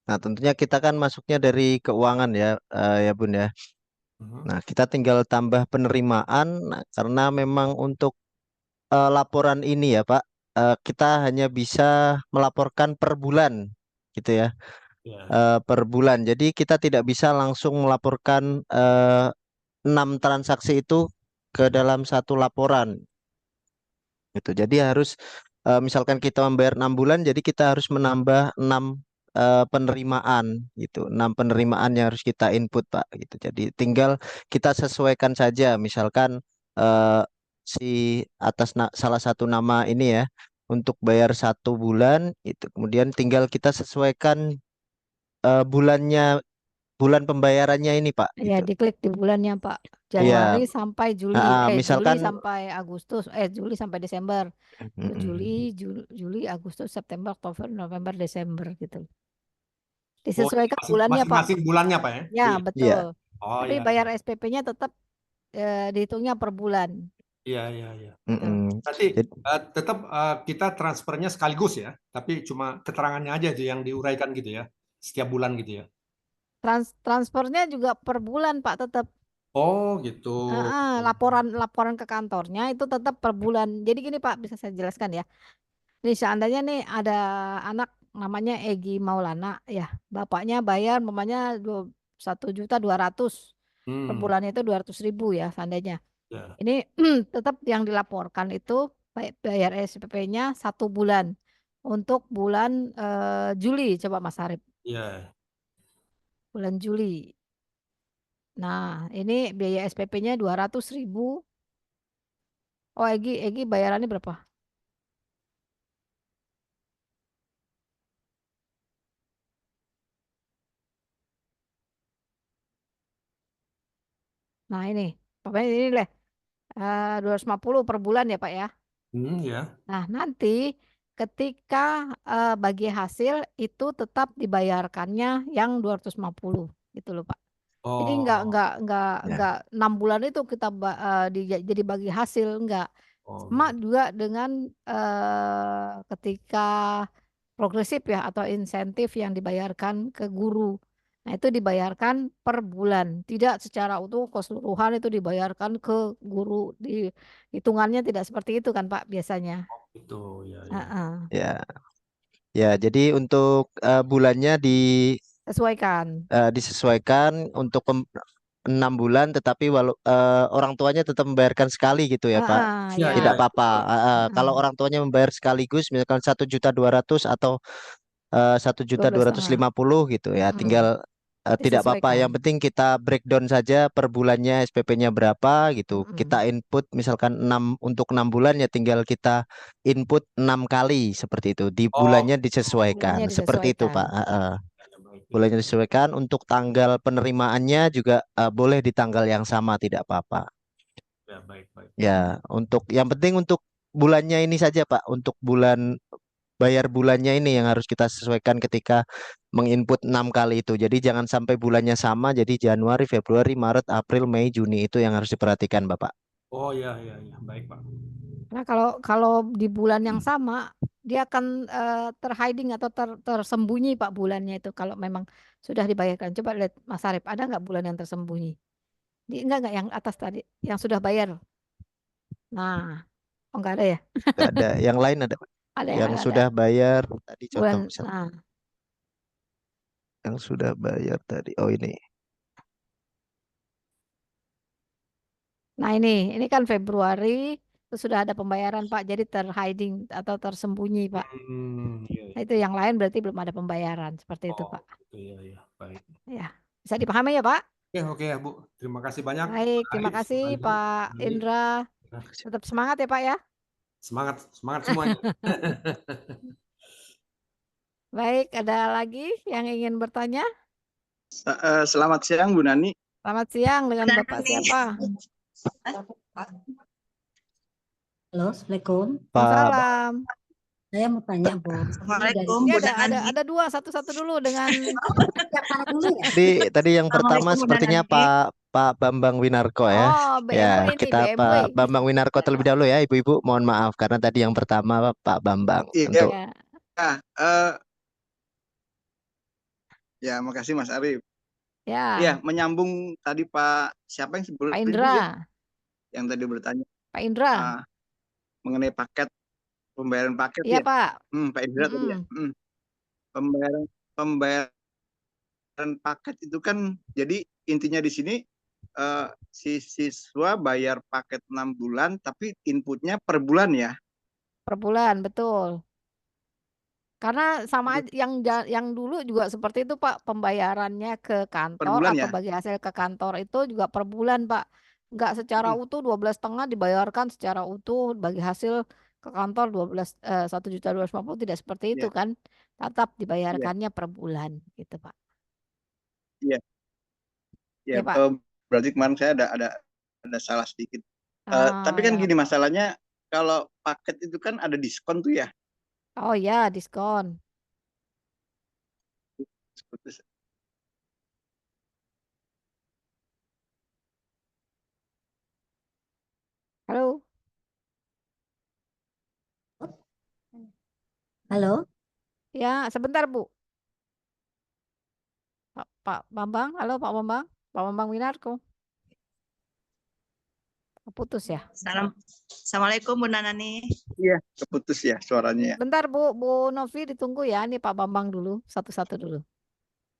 Nah, tentunya kita kan masuknya dari keuangan ya, ya Bun ya. Mhm. Nah, kita tinggal tambah penerimaan. Nah, karena memang untuk laporan ini ya Pak, kita hanya bisa melaporkan per bulan, gitu ya, Ya. per bulan. Jadi kita tidak bisa langsung melaporkan 6 transaksi itu ke dalam satu laporan. Gitu. Jadi harus misalkan kita membayar 6 bulan, jadi kita harus menambah 6 penerimaan gitu, 6 penerimaan yang harus kita input Pak gitu. Jadi tinggal kita sesuaikan saja, misalkan eh, si salah satu nama ini ya untuk bayar 1 bulan itu, kemudian tinggal kita sesuaikan bulannya, bulan pembayarannya ini Pak Ya, gitu. diklik di bulannya Pak. Iya, Januari sampai Juli, Juli misalkan sampai Agustus, Juli sampai Desember. Itu Juli, mm-mm. Juli, Agustus, September, Oktober, November, Desember gitu. Oh, jadi Disesuaikan bulannya Pak. masing-masing bulannya Pak ya? Ya, Bu ya? betul. Iya, Oh Tapi iya, bayar iya, SPP-nya tetap dihitungnya per bulan. iya, iya, iya. Gitu. mm-mm. Berarti Jadi, tetap kita transfernya sekaligus ya, tapi cuma keterangannya aja tuh yang diuraikan gitu ya, setiap bulan gitu ya. Transfernya juga per bulan Pak tetap. Oh gitu. Laporan laporan ke kantornya itu tetap per bulan. Jadi gini Pak, bisa saya jelaskan ya. Nih seandainya nih ada anak namanya Egi Maulana ya, bapaknya bayar mamanya 1.200.000 per Hmm, bulannya itu 200.000 ya seandainya. ya, Ini tetap yang dilaporkan itu bayar SPP-nya 1 bulan untuk bulan Juli coba Mas Harip, ya. bulan Juli. Nah ini biaya SPP-nya 200.000. Oh Egi bayarannya berapa? Nah ini, pokoknya ini lah 250 per bulan ya Pak ya. Ya. Nah nanti ketika bagi hasil itu tetap dibayarkannya yang 250 gitu loh Pak. Jadi nggak Oh, nggak nggak Ya. nggak 6 bulan itu kita jadi bagi hasil nggak. oh Sama gitu. juga dengan ketika progresif ya atau insentif yang dibayarkan ke guru. Nah, itu dibayarkan per bulan, tidak secara utuh keseluruhan itu dibayarkan ke guru. Di hitungannya tidak seperti itu kan Pak biasanya. Itu ya ya. Heeh. Ya, ya. Jadi untuk bulannya Sesuaikan. disesuaikan untuk 6 bulan, tetapi orang tuanya tetap membayarkan sekali gitu ya Pak. Heeh, Ya ya. ya. Tidak apa-apa. Heeh. Kalau orang tuanya membayar sekaligus, misalkan 1.200.000 atau 12,5. 1.250.000 gitu ya, Mm-mm. tinggal tidak apa-apa. Yang Disesuaikan. penting kita breakdown saja per bulannya SPP-nya berapa gitu. Mm-mm. Kita input misalkan 6 untuk 6 bulan, ya tinggal kita input 6 kali seperti itu. Di Oh, bulannya Bulannya disesuaikan seperti itu disesuaikan. Pak. ya, baik ya. Bulannya disesuaikan. Untuk tanggal penerimaannya juga boleh di tanggal yang sama, tidak apa-apa. Ya, baik baik. Ya, yang penting untuk bulannya ini saja Pak. Untuk bayar bulannya ini yang harus kita sesuaikan ketika menginput 6 kali itu. Jadi jangan sampai bulannya sama. Jadi Januari, Februari, Maret, April, Mei, Juni itu yang harus diperhatikan Bapak. Oh ya ya ya, baik Pak. Nah, kalau kalau di bulan yang sama dia akan terhiding atau tersembunyi Pak bulannya itu kalau memang sudah dibayarkan. Coba lihat Mas Arif, ada nggak bulan yang tersembunyi? Enggak yang atas tadi, yang sudah bayar. Nah, oh nggak ada ya? Nggak ada. Yang lain ada Pak. Ada yang Yang ada. sudah bayar tadi contoh Bulan, misal. nah, Yang sudah bayar tadi. Oh ini. nah ini kan Februari itu sudah ada pembayaran Pak, jadi terhiding atau tersembunyi Pak. Iya, Nah, iya. itu yang lain berarti belum ada pembayaran seperti itu Oh, Pak. gitu ya ya, baik. Ya, bisa dipahami ya Pak? Oke oke ya Bu. Terima kasih banyak Baik, Pak terima Arif kasih sama Ibu. Pak Nani. Indra. Tetap semangat ya Pak ya. Semangat semangat semuanya. Baik, ada lagi yang ingin bertanya? Selamat siang Bu Nani. Selamat siang, dengan Bapak siapa? Halo, Assalamualaikum. Pak Waalaikumsalam. Saya mau tanya, Bu. Ini dari Assalamualaikum, Ini Bu ada dua, satu-satu dulu dengan siap mana dulu ya? tadi yang pertama Assalamualaikum, Bu sepertinya Nani. Pak Bambang Winarko ya. oh Ya, BMW ini kita BMW. Pak Bambang Winarko terlebih dahulu ya, Ibu-ibu. Mohon maaf karena tadi yang pertama Pak Bambang Iya, untuk Ya, eh, ya makasih Mas Arif. ya, Ya, menyambung tadi Pak siapa yang sebelum Pak Ibu ya, Indra, yang tadi bertanya Pak Indra. ah, mengenai pembayaran paket Iya ya. Pak. Pak Indra tadi ya. Mm-mm. Pembayaran pembayaran paket itu kan jadi intinya di sini si siswa bayar paket 6 bulan tapi inputnya per bulan ya. Per bulan, betul. Karena sama Jadi aja yang dulu juga seperti itu Pak, pembayarannya ke per kantor bulan atau ya. bagi hasil ke kantor itu juga per bulan Pak. Enggak secara Mm, utuh 12,5 dibayarkan secara utuh bagi hasil ke kantor 1.250.000 tidak seperti itu Ya, kan. Tetap ya, dibayarkannya per bulan gitu Pak. ya, ya. Ya Pak. Berarti kemarin saya ada salah sedikit. Tapi Ah kan ya. gini masalahnya, kalau paket itu kan ada diskon tuh ya. Oh ya, diskon. Halo. Halo, Ya, sebentar Bu. Pak Bambang, halo Pak Bambang. Pak Bambang Winarko. Putus ya. Assalamualaikum, Bu Nani. Iya, keputus ya suaranya ya. Bentar Bu Novi ditunggu ya. Ini Pak Bambang dulu, satu-satu dulu.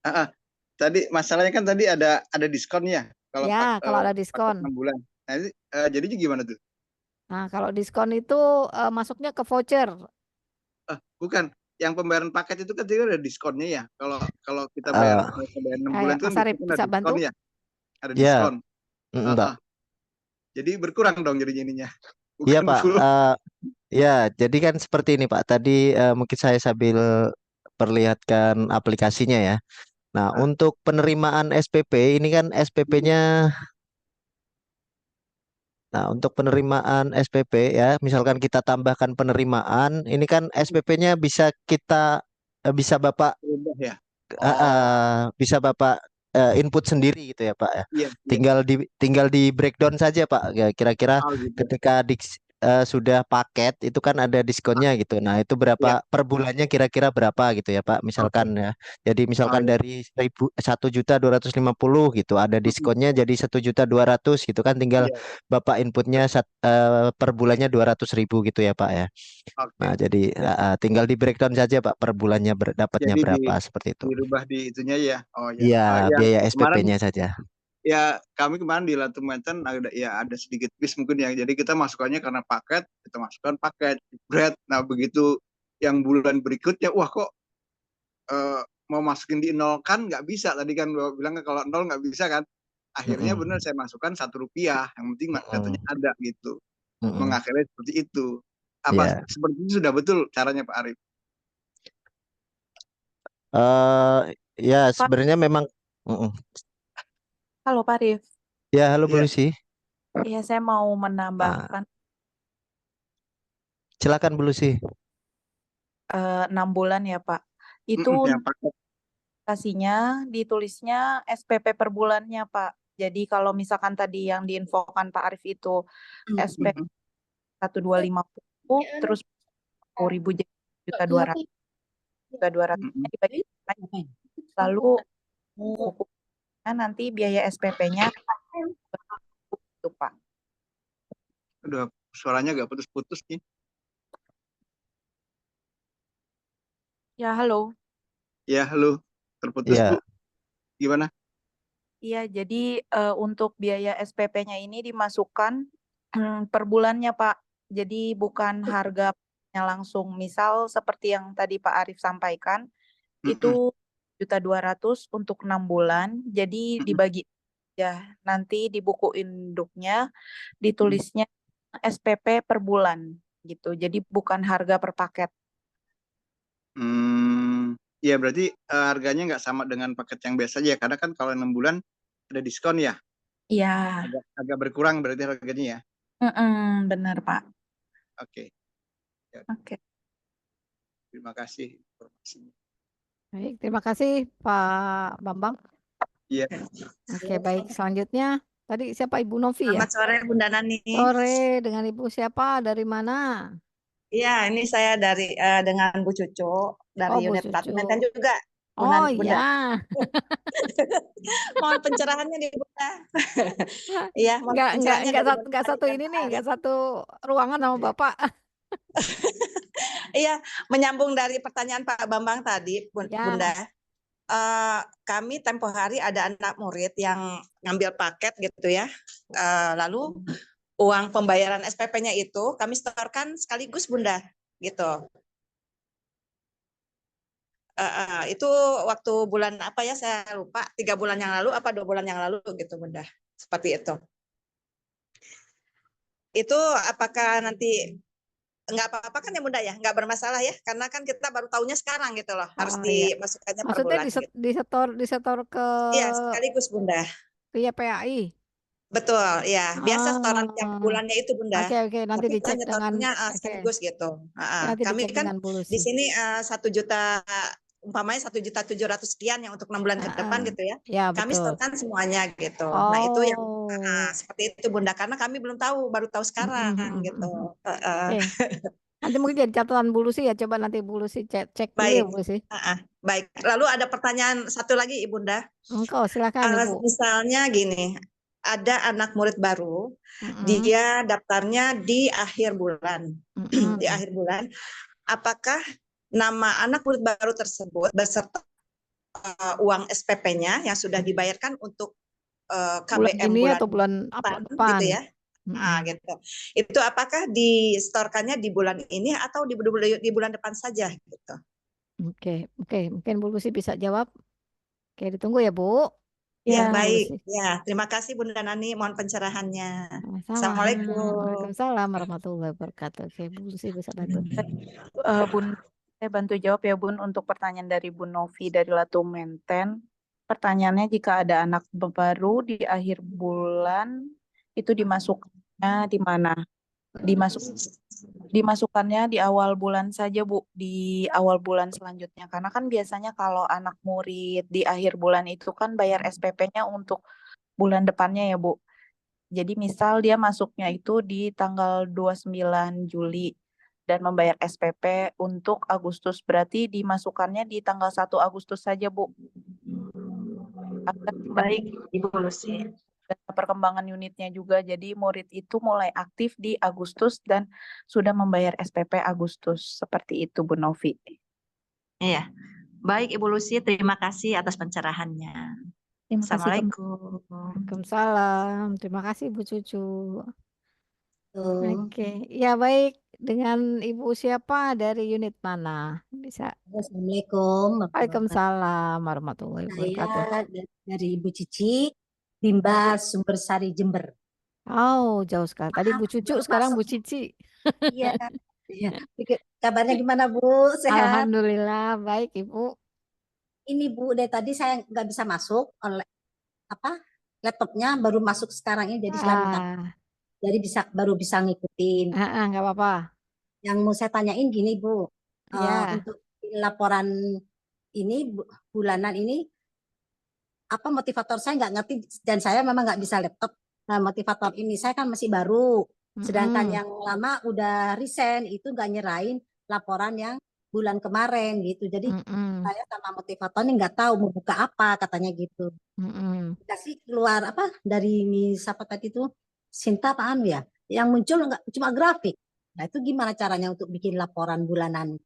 Ah, ah. Tadi masalahnya kan tadi ada diskon ya kalau Ya, kalau ada paket diskon. 6 bulan. Nah, jadinya gimana tuh? Nah, kalau diskon itu masuknya ke voucher. Bukan, yang pembayaran paket itu kan juga ada diskonnya ya. Kalau kalau kita bayar eh 6 Ya, bulan itu kan Mas Arif biasanya ada bisa diskon bantu? ya. Ada ya, diskon. Mbak. Jadi berkurang dong jadinya ininya. Iya Bukan Pak. full. Ya, jadi kan seperti ini Pak. Tadi mungkin saya sambil perlihatkan aplikasinya ya. Nah, Ah, untuk penerimaan SPP ini kan SPP-nya Nah, untuk penerimaan SPP ya, misalkan kita tambahkan penerimaan, ini kan SPP-nya bisa bisa Bapak Berubah ya. bisa Bapak input sendiri gitu ya Pak ya. Iya, iya. Tinggal di breakdown saja Pak. Ya, kira-kira Oh, gitu. ketika sudah paket itu kan ada diskonnya gitu. Nah, itu Iya. berapa per bulannya kira-kira berapa gitu ya Pak. Misalkan ya. Jadi misalkan iya. dari 1.250.000 gitu ada diskonnya jadi 1.200.000 gitu kan tinggal Iya. Bapak inputnya per bulannya 200.000 gitu ya Pak ya. Oke. Nah, jadi tinggal di breakdown saja Pak per bulannya dapatnya Jadi berapa seperti itu. dirubah di itunya ya. Oh ya. Iya, Ya biaya kemarin SPP-nya saja. ya kami kemarin di Latu Menten ada sedikit bis mungkin ya. Jadi kita masukkannya karena paket, kita masukkan paket bread. Nah begitu yang bulan berikutnya, wah kok mau masukin di nol kan nggak bisa. Tadi kan bilang kalau nol nggak bisa kan. Akhirnya benar saya masukkan Rp1. Yang penting katanya ada gitu. Mengakhirnya seperti itu. Apa Iya. seperti itu sudah betul caranya Pak Arif? Ya sebenarnya memang. Halo Pak Arif. Ya, halo Bu Iya. Lucy. Iya, saya mau menambahkan Silakan Bu Lucy. 6 bulan ya Pak. Itu Yang paket. aplikasinya ditulisnya SPP per bulannya Pak. Jadi kalau misalkan tadi yang diinfokan Pak Arif itu SPP 1.250 terus 10.000 jadi 1.200 dibagi lalu bukunya nanti biaya SPP-nya itu Pak. Aduh, suaranya agak putus-putus nih. Ya, halo. Ya, halo. Terputus Ya. Bu. Gimana? Iya, jadi untuk biaya SPP-nya ini dimasukkan per bulannya Pak. Jadi bukan harganya langsung. Misal seperti yang tadi Pak Arif sampaikan, itu 1.200.000 untuk 6 bulan. Jadi dibagi ya nanti di buku induknya ditulisnya SPP per bulan gitu. Jadi bukan harga per paket. Ya berarti harganya nggak sama dengan paket yang biasa aja, karena kan kalau 6 bulan ada diskon ya. Iya. Agak berkurang berarti harganya ya. Benar Pak. Oke. Ya, Oke. terima kasih informasinya. Baik, terima kasih Pak Bambang. Iya. Oke, baik. Selanjutnya tadi siapa Ibu Novi ya? Selamat sore Bunda Nani. Sore, dengan Ibu siapa? Dari mana? Iya, ini saya dengan Bu Cucu dari Bu unit Cucu. Latu Menten juga. Oh Bunda. iya. Mohon pencerahannya nih Bunda. Iya, mohon pencerahannya Enggak satu ini nih, enggak satu ruangan sama Bapak. Iya, menyambung dari pertanyaan Pak Bambang tadi, Bunda. Kami tempo hari ada anak murid yang ngambil paket gitu ya. Lalu uang pembayaran SPP-nya itu kami setorkan sekaligus Bunda, gitu. Itu waktu bulan apa ya saya lupa, 3 bulan yang lalu apa 2 bulan yang lalu gitu Bunda, seperti itu. Itu apakah nanti nggak apa-apa kan ya Bunda ya, nggak bermasalah ya, karena kan kita baru tahunya sekarang gitu loh, harus dimasukkannya per Maksudnya bulan. disetor ke Iya sekaligus Bunda. Via PAI. Betul, ya. Biasa setoran tiap bulannya itu Bunda. Oke, nanti tapi dicek dengan sekaligus gitu. nanti Kami dicek kan dengan Bu Lucy. di sini 1 juta, umpamanya 1.700.000 sekian yang untuk 6 bulan ke depan gitu ya. Ya, kami betul. setorkan semuanya gitu. Nah itu yang seperti itu Bunda, karena kami belum tahu, baru tahu sekarang gitu. Oke. Nanti mungkin jadi catatan Bu Lucy ya, coba nanti Bu Lucy cek dulu ya Bu Lucy. Baik. Lalu ada pertanyaan satu lagi Ibunda. Engkau silakan Ibu. Misalnya gini, ada anak murid baru, dia daftarnya di akhir bulan. Di akhir bulan, apakah nama anak murid baru tersebut beserta uang SPP-nya yang sudah dibayarkan untuk KBM bulan ini atau bulan depan gitu ya? Gitu. Itu apakah disetorkannya di bulan ini atau di bulan depan saja gitu? Oke. Mungkin Bu Lucy bisa jawab. Oke, ditunggu ya Bu. Ya, baik. Ya, terima kasih Bunda Nani, mohon pencerahannya. Assalamualaikum. Waalaikumsalam warahmatullahi wabarakatuh. Oke, Bu Lucy bisa bantu. Bun, saya bantu jawab ya Bun untuk pertanyaan dari Bu Novi dari Latu Menten. Pertanyaannya, jika ada anak baru di akhir bulan itu dimasukkan di mana? Dimasukkannya di awal bulan saja, Bu, di awal bulan selanjutnya. Karena kan biasanya kalau anak murid di akhir bulan itu kan bayar SPP-nya untuk bulan depannya ya, Bu. Jadi misal dia masuknya itu di tanggal 29 Juli dan membayar SPP untuk Agustus, berarti dimasukkannya di tanggal 1 Agustus saja, Bu. Baik, Ibu Lucy. Perkembangan unitnya juga, jadi murid itu mulai aktif di Agustus dan sudah membayar SPP Agustus, seperti itu Bu Novi. Iya, baik Ibu Lucy, terima kasih atas pencerahannya. Terima kasih. Assalamualaikum. Waalaikumsalam. Terima kasih Bu Cucu. Tuh. Oke, ya baik. Dengan Ibu siapa dari unit mana? Bisa. Assalamualaikum. Waalaikumsalam warahmatullahi wabarakatuh. Saya dari Ibu Cici, Bimba Sumbersari Jember. Oh, jauh sekali. Tadi Bu Cucu, sekarang Bu Cici. Iya. Kabarnya gimana Bu? Sehat? Alhamdulillah, baik Ibu. Ini Bu, dari tadi saya nggak bisa masuk oleh laptopnya baru masuk sekarang ini, jadi saya minta. Jadi baru bisa ngikutin. Nggak apa-apa. Yang mau saya tanyain gini Bu, untuk laporan ini bulanan ini, apa motivator saya nggak ngerti dan saya memang nggak bisa laptop. Nah, motivator ini saya kan masih baru, sedangkan yang lama udah resign itu nggak nyerahin laporan yang bulan kemarin gitu. Jadi saya sama motivator ini nggak tahu mau buka apa, katanya gitu. Kasih keluar apa dari siapa tadi itu Sinta apa ya? Yang muncul nggak cuma grafik. Nah itu gimana caranya untuk bikin laporan bulanan?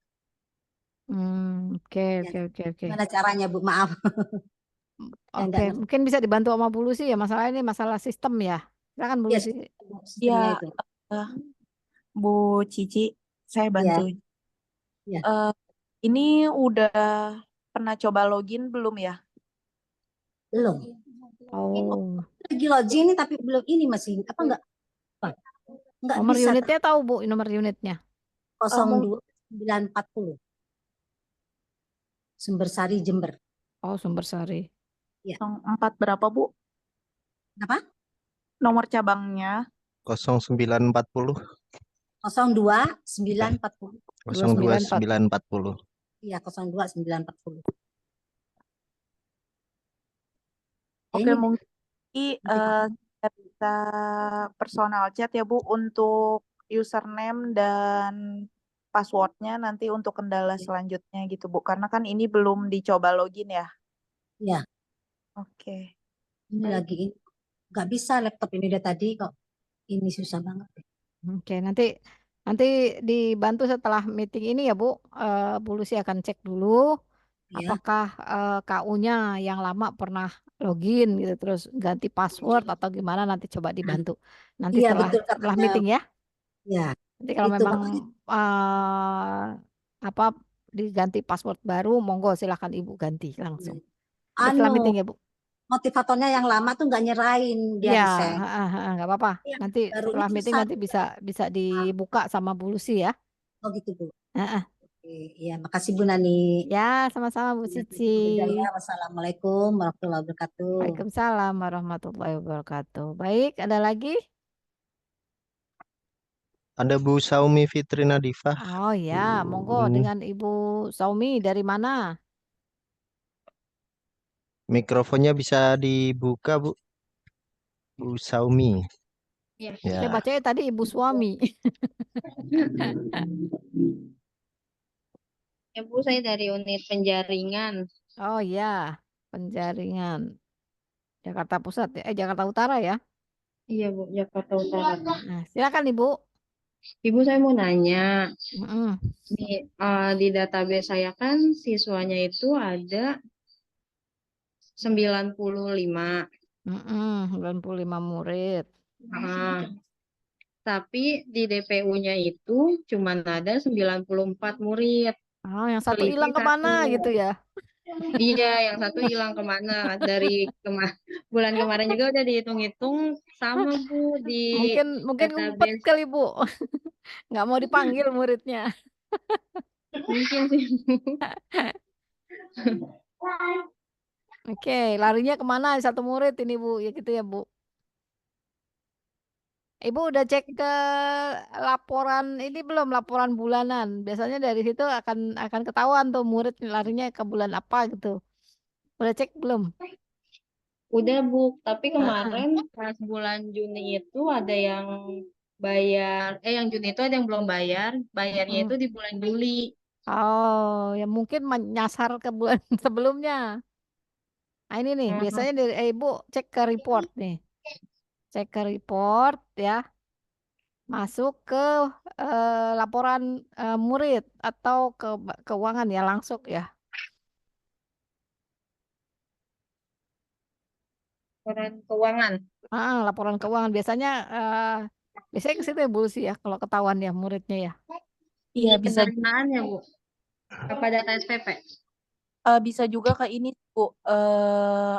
Oke. Gimana caranya Bu? Maaf. Oke, mungkin bisa dibantu sama Bu Lucy ya. Masalah ini masalah sistem ya. Silakan Bu Lucy. Ya, Bu Cici, saya bantu. Ini udah pernah coba login belum ya? Belum. Oh. Lagi login ini tapi belum ini masih apa enggak nomor bisa. Unitnya tahu Bu, nomor unitnya? 02940. Sumbersari Jember. Oh, Sumbersari. Ya. 4 berapa Bu? Apa? Nomor cabangnya 0940. 02940. 02940. Iya, 02940. Oke, mungkin bisa personal chat ya Bu untuk username dan passwordnya nanti untuk kendala selanjutnya gitu Bu, karena kan ini belum dicoba login ya. Iya. Oke. Ini lagi nggak bisa laptop ini dari tadi kok, ini susah banget. Oke, nanti dibantu setelah meeting ini ya Bu. Bu Lucy akan cek dulu apakah KU-nya yang lama pernah login gitu terus ganti password atau gimana, nanti coba dibantu. Nanti setelah meeting ya. Iya. Nanti kalau memang diganti password baru, monggo silahkan Ibu ganti langsung. Setelah meeting ya Bu. Motivatornya yang lama tuh nggak nyerahin dia resign. Nggak apa-apa. Nanti setelah meeting nanti bisa dibuka sama Bu Lucy ya. Oh gitu Bu. Iya, makasih Bu Nani. Ya, sama-sama Bu Cici. Wassalamualaikum warahmatullahi wabarakatuh. Waalaikumsalam warahmatullahi wabarakatuh. Baik, ada lagi? Ada Bu Saumi Fitrina Diva. Oh ya, monggo dengan Ibu Saumi dari mana? Mikrofonnya bisa dibuka Bu. Bu Saumi. Ya. Saya bacanya tadi Ibu Suami. Ya Bu, saya dari unit penjaringan. Oh ya, penjaringan. Jakarta Pusat ya? Jakarta Utara ya? Iya Bu, Jakarta Utara. Nah, silakan Ibu. Ibu, saya mau nanya. Di database saya kan siswanya itu ada 95. 95 murid. Tapi di DPU-nya itu cuma ada 94 murid. Oh, yang satu hilang kemana gitu ya? Iya, yang satu hilang kemana. Dari bulan kemarin juga udah dihitung-hitung sama Bu di mungkin ngumpet kali Bu. Nggak mau dipanggil muridnya. Mungkin sih. Oke, larinya kemana satu murid ini Bu? Ya gitu ya Bu. Ibu udah cek ke laporan ini belum, laporan bulanan. Biasanya dari situ akan ketahuan tuh murid larinya ke bulan apa gitu. Udah cek belum? Udah Bu, tapi Heeh. kemarin pas bulan Juni itu ada yang bayar, yang Juni itu ada yang belum bayar, bayarnya itu Mm. di bulan Juli. Oh, ya mungkin nyasar ke bulan sebelumnya. Nah, ini nih, Hmm. biasanya dari Ibu cek ke report nih. Cek ke report ya, masuk ke laporan murid atau ke keuangan ya langsung ya. Laporan keuangan. Laporan keuangan biasanya ke situ ya Bu sih ya kalau ketahuan ya muridnya ya. Iya, Di bisa penerimaan ya Bu, apa data SPP? bisa juga ke ini Bu,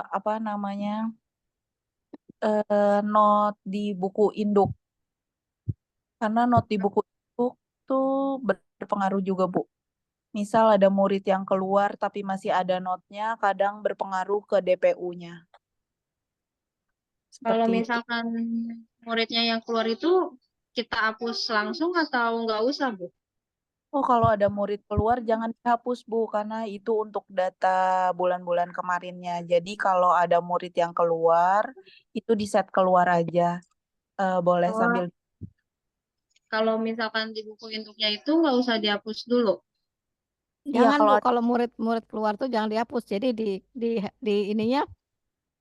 apa namanya, not di buku induk. Karena not di buku induk tuh berpengaruh juga Bu. Misal ada murid yang keluar tapi masih ada notnya, kadang berpengaruh ke DPU-nya. Kalau Seperti itu. misalkan muridnya yang keluar itu kita hapus langsung atau nggak usah Bu? Oh, kalau ada murid keluar jangan dihapus Bu, karena itu untuk data bulan-bulan kemarinnya. Jadi kalau ada murid yang keluar, itu di set keluar aja. Boleh Oh, sambil. kalau misalkan di buku induknya itu nggak usah dihapus dulu. Iya, Jangan kalau Bu, kalau murid keluar tuh jangan dihapus. Jadi di ininya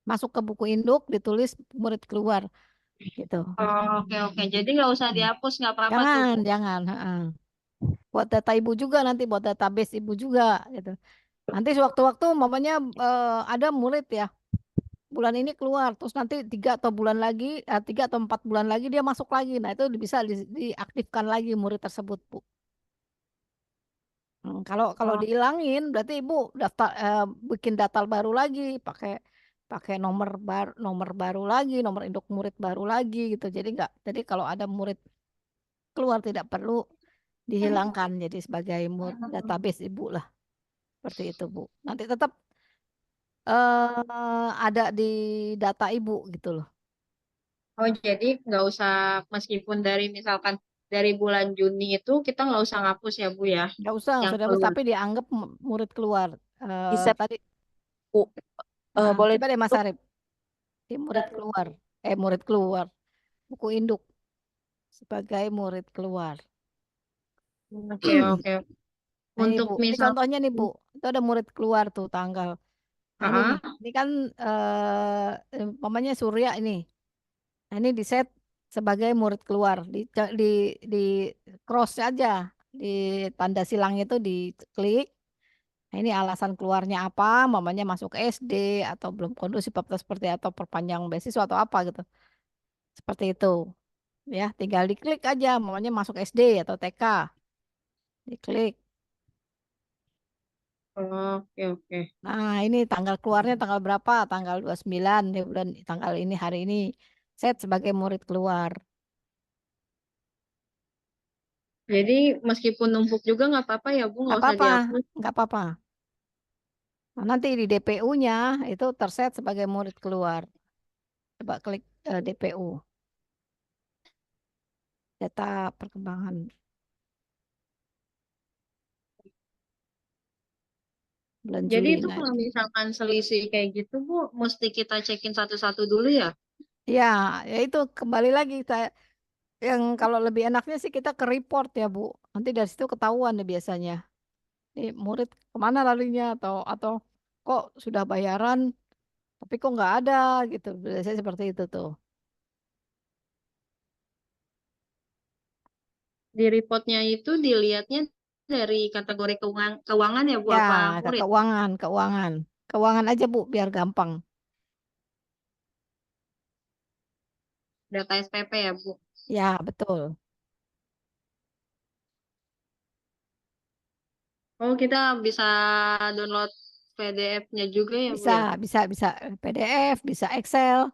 masuk ke buku induk, ditulis murid keluar gitu. Oh, oke. Jadi nggak usah dihapus, nggak apa-apa tuh Bu. Jangan. Heeh. Buat data ibu juga nanti, buat database ibu juga gitu. Nanti sewaktu-waktu mamanya ada murid ya bulan ini keluar, terus nanti 3 atau 4 bulan lagi dia masuk lagi. Nah itu bisa diaktifkan lagi murid tersebut Bu. Kalau Oh, dihilangin berarti ibu daftar bikin data baru lagi, pakai pakai nomor baru lagi, nomor induk murid baru lagi gitu. Jadi kalau ada murid keluar tidak perlu dihilangkan, jadi sebagai database ibu lah, seperti itu Bu. Nanti tetap ada di data ibu gitu loh. Oh, jadi nggak usah, meskipun dari misalkan dari bulan Juni itu kita nggak usah ngapus ya Bu ya, Nggak usah yang dihapus, keluar. tapi dianggap murid keluar. di set Tadi Bu. Boleh coba deh Mas duduk. Arif, di murid keluar, buku induk sebagai murid keluar. Oke. Nah ini Untuk Bu, ini misal, contohnya nih Bu, itu ada murid keluar tuh tanggal. Nah ini nih, ah, ini kan umpamanya Surya ini. Nah ini di set sebagai murid keluar, di cross aja, di tanda silangnya itu diklik. Nah, ini alasan keluarnya apa, mamanya masuk SD atau belum kondusif atau seperti atau perpanjang beasiswa atau apa gitu. Seperti itu. Ya, tinggal diklik aja mamanya masuk SD atau TK. Diklik. oke. Nah, ini tanggal keluarnya tanggal berapa? Tanggal 29 di bulan tanggal ini hari ini. Set sebagai murid keluar. Jadi meskipun numpuk juga nggak apa-apa ya Bu, Nggak nggak usah apa-apa, dihapus. nggak apa-apa. Nah, nanti di DPU-nya itu terset sebagai murid keluar. Coba klik DPU. Data perkembangan bulan Jadi Juli. itu Nah, kalau misalkan selisih kayak gitu Bu, mesti kita cekin satu-satu dulu ya. ya, ya itu kembali lagi yang kalau lebih enaknya sih kita ke report ya Bu. Nanti dari situ ketahuan deh biasanya. Nih murid kemana larinya atau kok sudah bayaran tapi kok nggak ada gitu. Biasanya seperti itu tuh. Di reportnya itu dilihatnya dari kategori keuangan ya Bu, Ya, apa ke murid? keuangan aja Bu biar gampang. Data SPP ya Bu. Ya, betul. Oh, kita bisa download PDF-nya juga ya Bu Bisa, ya. bisa PDF, bisa Excel.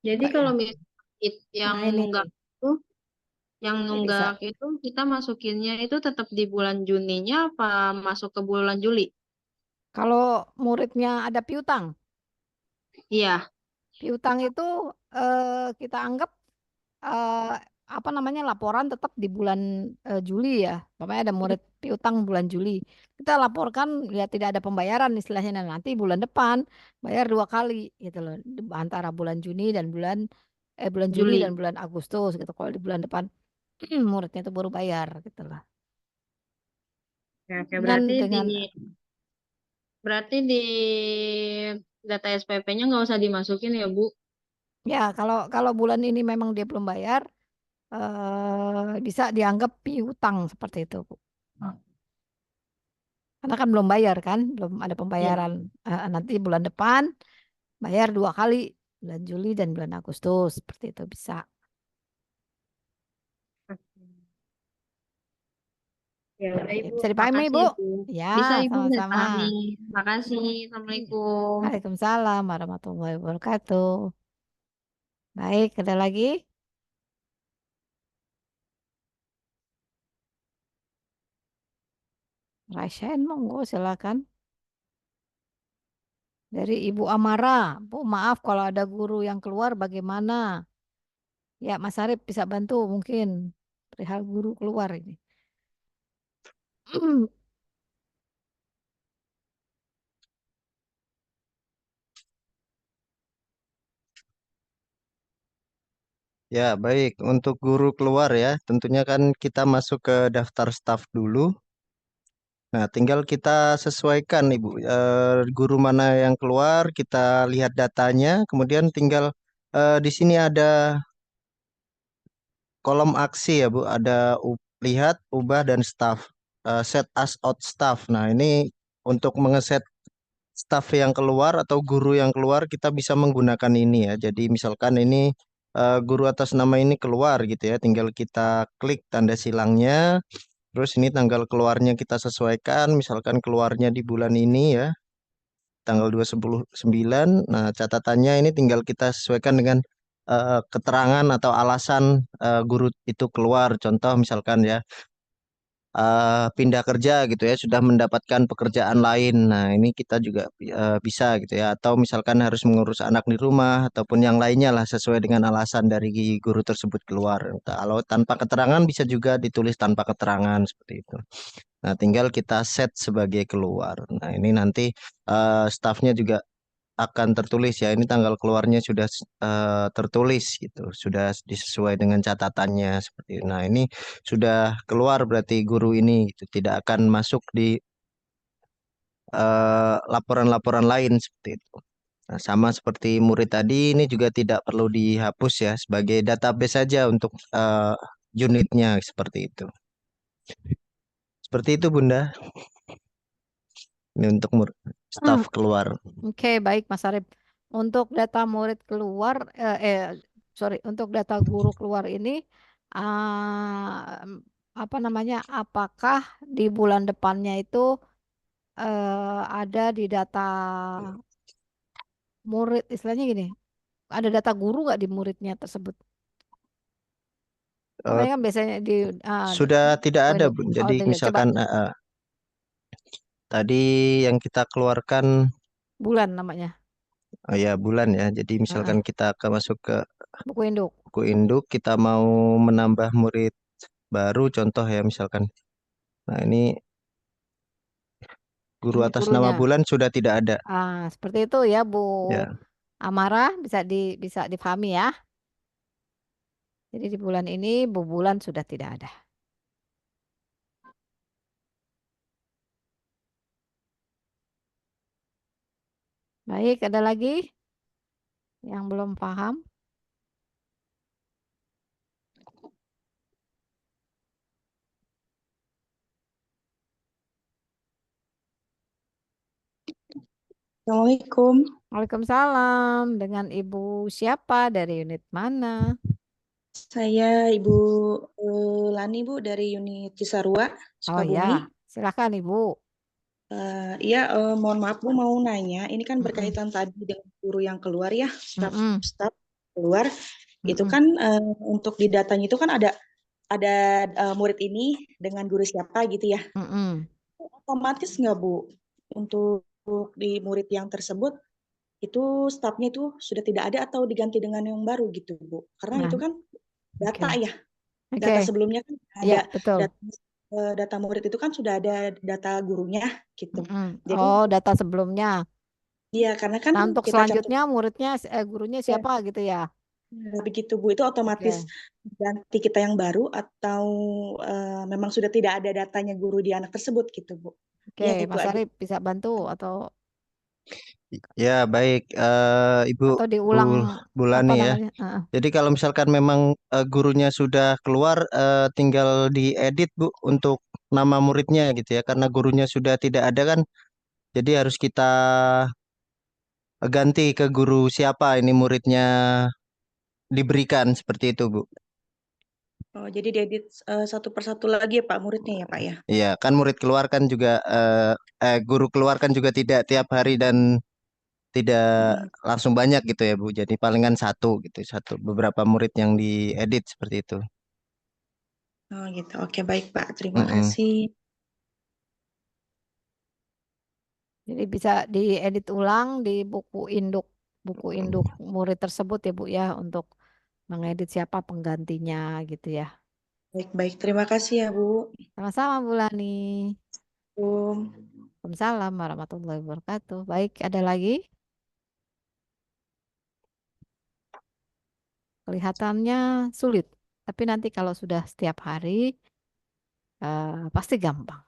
Jadi Coba kalau ya. misalnya yang Nah, ini nunggak nih. itu, yang Ini bisa. nunggak itu kita masukinnya itu tetap di bulan Juninya apa masuk ke bulan Juli? Kalau muridnya ada piutang, Iya. piutang itu kita anggap apa namanya laporan tetap di bulan Juli ya. Pokoknya ada murid piutang bulan Juli. Kita laporkan ya tidak ada pembayaran istilahnya. Nah, nanti bulan depan bayar 2 kali gitu loh. Antara bulan Juni dan bulan Juli dan Juli. bulan Agustus gitu. Kalau di bulan depan muridnya itu baru bayar gitu lah. Ya, oke, Dengan berarti di data SPP-nya nggak usah dimasukin ya, Bu? ya kalau bulan ini memang dia belum bayar bisa dianggap piutang seperti itu, Bu. Karena kan belum bayar kan, belum ada Iya. pembayaran. Nanti bulan depan bayar 2 kali, bulan Juli dan bulan Agustus seperti itu bisa. Ya udah Oke, Ibu, bisa dipahami makasih Bu? Ibu. Ya, Bisa Ibu, udah sama-sama. dipahami. Makasih. Assalamualaikum. Waalaikumsalam warahmatullahi wabarakatuh. Baik, ada lagi? Rasain monggo silakan. Dari Ibu Amara, Bu maaf kalau ada guru yang keluar bagaimana? Ya Mas Arif bisa bantu mungkin perihal guru keluar ini. Ya, baik. Untuk guru keluar ya, tentunya kan kita masuk ke daftar staf dulu. Nah, tinggal kita sesuaikan, Ibu. Guru mana yang keluar, kita lihat datanya. Kemudian tinggal di sini ada kolom aksi ya, Bu. Ada lihat, ubah, dan staff. Set as out staff. Nah, ini untuk mengeset staff yang keluar atau guru yang keluar, kita bisa menggunakan ini ya. Jadi misalkan ini guru atas nama ini keluar gitu ya. Tinggal kita klik tanda silangnya. Terus ini tanggal keluarnya kita sesuaikan, misalkan keluarnya di bulan ini ya, tanggal 29. Nah, catatannya ini tinggal kita sesuaikan dengan keterangan atau alasan guru itu keluar. Contoh misalkan ya, pindah kerja gitu ya, sudah mendapatkan pekerjaan lain. Nah, ini kita juga bisa gitu ya. Atau misalkan harus mengurus anak di rumah ataupun yang lainnya lah sesuai dengan alasan dari guru tersebut keluar. Kalau tanpa keterangan bisa juga ditulis tanpa keterangan seperti itu. Nah, tinggal kita set sebagai keluar. Nah, ini nanti stafnya juga akan tertulis ya. Ini tanggal keluarnya sudah tertulis gitu, sudah disesuai dengan catatannya seperti itu. Nah, ini sudah keluar berarti guru ini gitu, tidak akan masuk di laporan-laporan lain seperti itu. Nah, sama seperti murid tadi, ini juga tidak perlu dihapus ya, sebagai database saja untuk unitnya seperti itu. Seperti itu, Bunda. Ini untuk staf keluar. Oke, baik Mas Arif. Untuk data murid keluar, untuk data guru keluar ini, apa namanya? Apakah di bulan depannya itu ada di data murid, istilahnya gini, ada data guru nggak di muridnya tersebut? Eh, Makanya kan biasanya di Sudah tidak oh, ada, Bu. Jadi coba misalkan tadi yang kita keluarkan bulan namanya, ya bulan ya. Jadi misalkan kita akan masuk ke buku induk. buku induk, kita mau menambah murid baru, contoh ya misalkan. Nah, ini guru Ini atas nama gurunya. bulan sudah tidak ada. Seperti itu ya Bu Ya. Amara, bisa dipahami ya. Jadi di bulan ini Bu Bulan sudah tidak ada. Baik, ada lagi yang belum paham? Assalamualaikum. Waalaikumsalam. Dengan Ibu siapa dari unit mana? Saya Ibu Lani Bu dari unit Cisarua, Oh Sukabumi. ya, silakan Ibu. Iya, mohon maaf Bu mau nanya, ini kan berkaitan tadi dengan guru yang keluar ya, staf keluar. Itu kan untuk di datanya itu kan ada murid ini dengan guru siapa gitu ya. Otomatis nggak Bu untuk di murid yang tersebut itu stafnya itu sudah tidak ada atau diganti dengan yang baru gitu, Bu. Karena Nah, itu kan data oke. ya. Oke. Data sebelumnya kan Ya, ada betul. data murid itu kan sudah ada data gurunya gitu. Jadi Oh, data sebelumnya. iya, karena kan Nah, untuk kita catat selanjutnya muridnya, gurunya ya, siapa gitu ya? begitu Bu, itu otomatis Oke. ganti kita yang baru atau memang sudah tidak ada datanya guru di anak tersebut gitu, Bu. Oke, Ya itu Mas aja. Arif bisa bantu atau Ya, baik, Ibu atau diulang Bulani apa ya. namanya? Jadi kalau misalkan memang gurunya sudah keluar, tinggal diedit Bu untuk nama muridnya gitu ya. Karena gurunya sudah tidak ada kan, jadi harus kita ganti ke guru siapa ini muridnya diberikan seperti itu Bu. Oh, jadi diedit satu persatu lagi ya Pak muridnya ya Pak ya. Iya, kan murid keluar kan juga guru keluar kan juga tidak tiap hari dan tidak langsung banyak gitu ya Bu. Jadi palingan satu gitu, satu beberapa murid yang diedit seperti itu. Oh gitu. Oke baik Pak. Terima Mm-mm. kasih. Jadi bisa diedit ulang di buku induk murid tersebut ya Bu ya untuk mengedit siapa penggantinya gitu ya. Baik-baik. Terima kasih ya Bu. Sama-sama Bu Lani. Assalamualaikum. Waalaikumsalam warahmatullahi wabarakatuh. Baik, ada lagi? Kelihatannya sulit, tapi nanti kalau sudah setiap hari pasti gampang.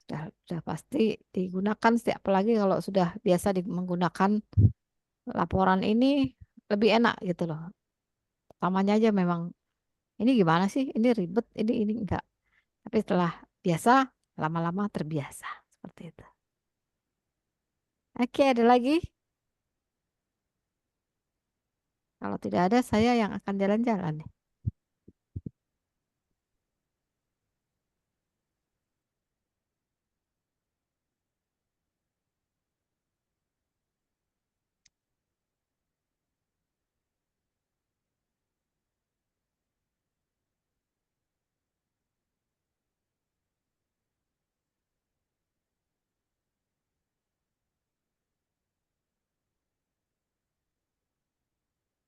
Sudah pasti digunakan setiap, apalagi kalau sudah biasa menggunakan laporan ini lebih enak gitu loh. Pertamanya aja memang ini gimana sih? Ini ribet, ini enggak. Tapi setelah biasa, lama-lama terbiasa seperti itu. Oke, ada lagi? Kalau tidak ada, saya yang akan jalan-jalan nih.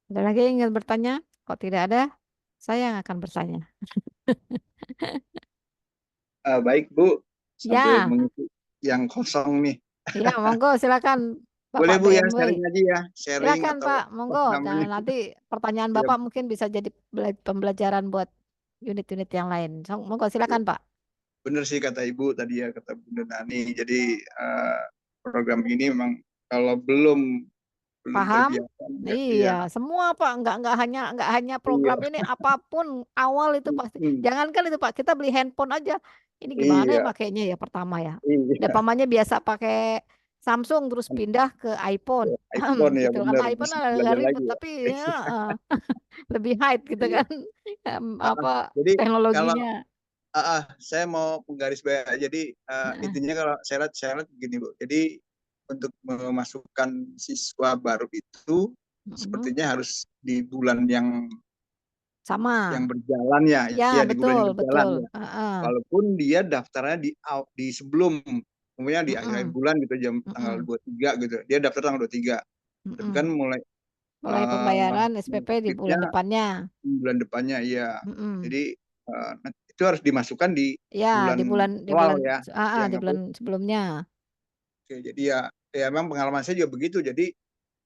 Ada lagi yang ingin bertanya? Kalau tidak ada, saya yang akan bertanya. Baik Bu, sambil Ya, mengisi yang kosong nih. ya, monggo silakan Boleh Bapak Bu ya BMW. sharing aja ya, sharing Silakan atau Pak, apa monggo. Dan namanya. nanti pertanyaan Ya, Bapak mungkin bisa jadi pembelajaran buat unit-unit yang lain. Monggo silakan Pak. benar sih kata Ibu tadi ya, kata Bunda Nani. Jadi program ini memang kalau belum Paham? terbiasa ya, Iya, ya, semua Pak, nggak hanya program iya, ini, apapun awal itu pasti. Jangankan itu Pak, kita beli handphone aja. Ini gimana ya iya, makainya ya pertama ya. iya, Pamannya biasa pakai Samsung terus pindah ke iPhone, iPhone ya gitu kan. benar, iPhone mesti agak belajar ribet, lagi ya. tapi ya, lebih hype gitu Iya. kan, apa Jadi kalau teknologinya. saya mau menggarisbawahi, jadi intinya kalau saya lihat begini Bu. Jadi untuk memasukkan siswa baru itu sepertinya harus di bulan yang Sama. berjalan ya, Ya, ya di bulan betul, yang berjalan betul. ya. Walaupun dia daftarnya di sebelum, kemudian di akhir bulan gitu, tanggal 23 gitu. Dia daftar tanggal 23. Tapi kan mulai Mulai pembayaran SPP di bulan terbitnya depannya. di bulan depannya, iya. Mm-mm. Jadi itu harus dimasukkan di Ya, bulan di awal bulan ya. Yang di apa? bulan sebelumnya. Oke, jadi ya memang pengalaman saya juga begitu. Jadi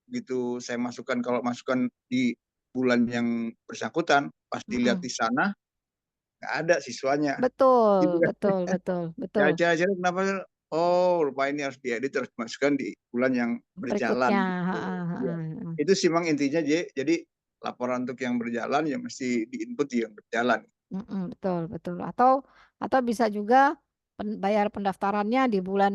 begitu saya kalau masukkan di bulan yang bersangkutan, pas dilihat di sana nggak ada siswanya. Gitu Betul, kan. betul, betul, Ya, betul. cara kenapa? Oh, rupa ini harus diedit, harus dimasukkan di bulan yang berjalan. Berikutnya. Gitu. Ya. Itu sih memang intinya, jadi laporan untuk yang berjalan ya mesti diinput yang berjalan. Betul, betul. Atau bisa juga bayar pendaftarannya di bulan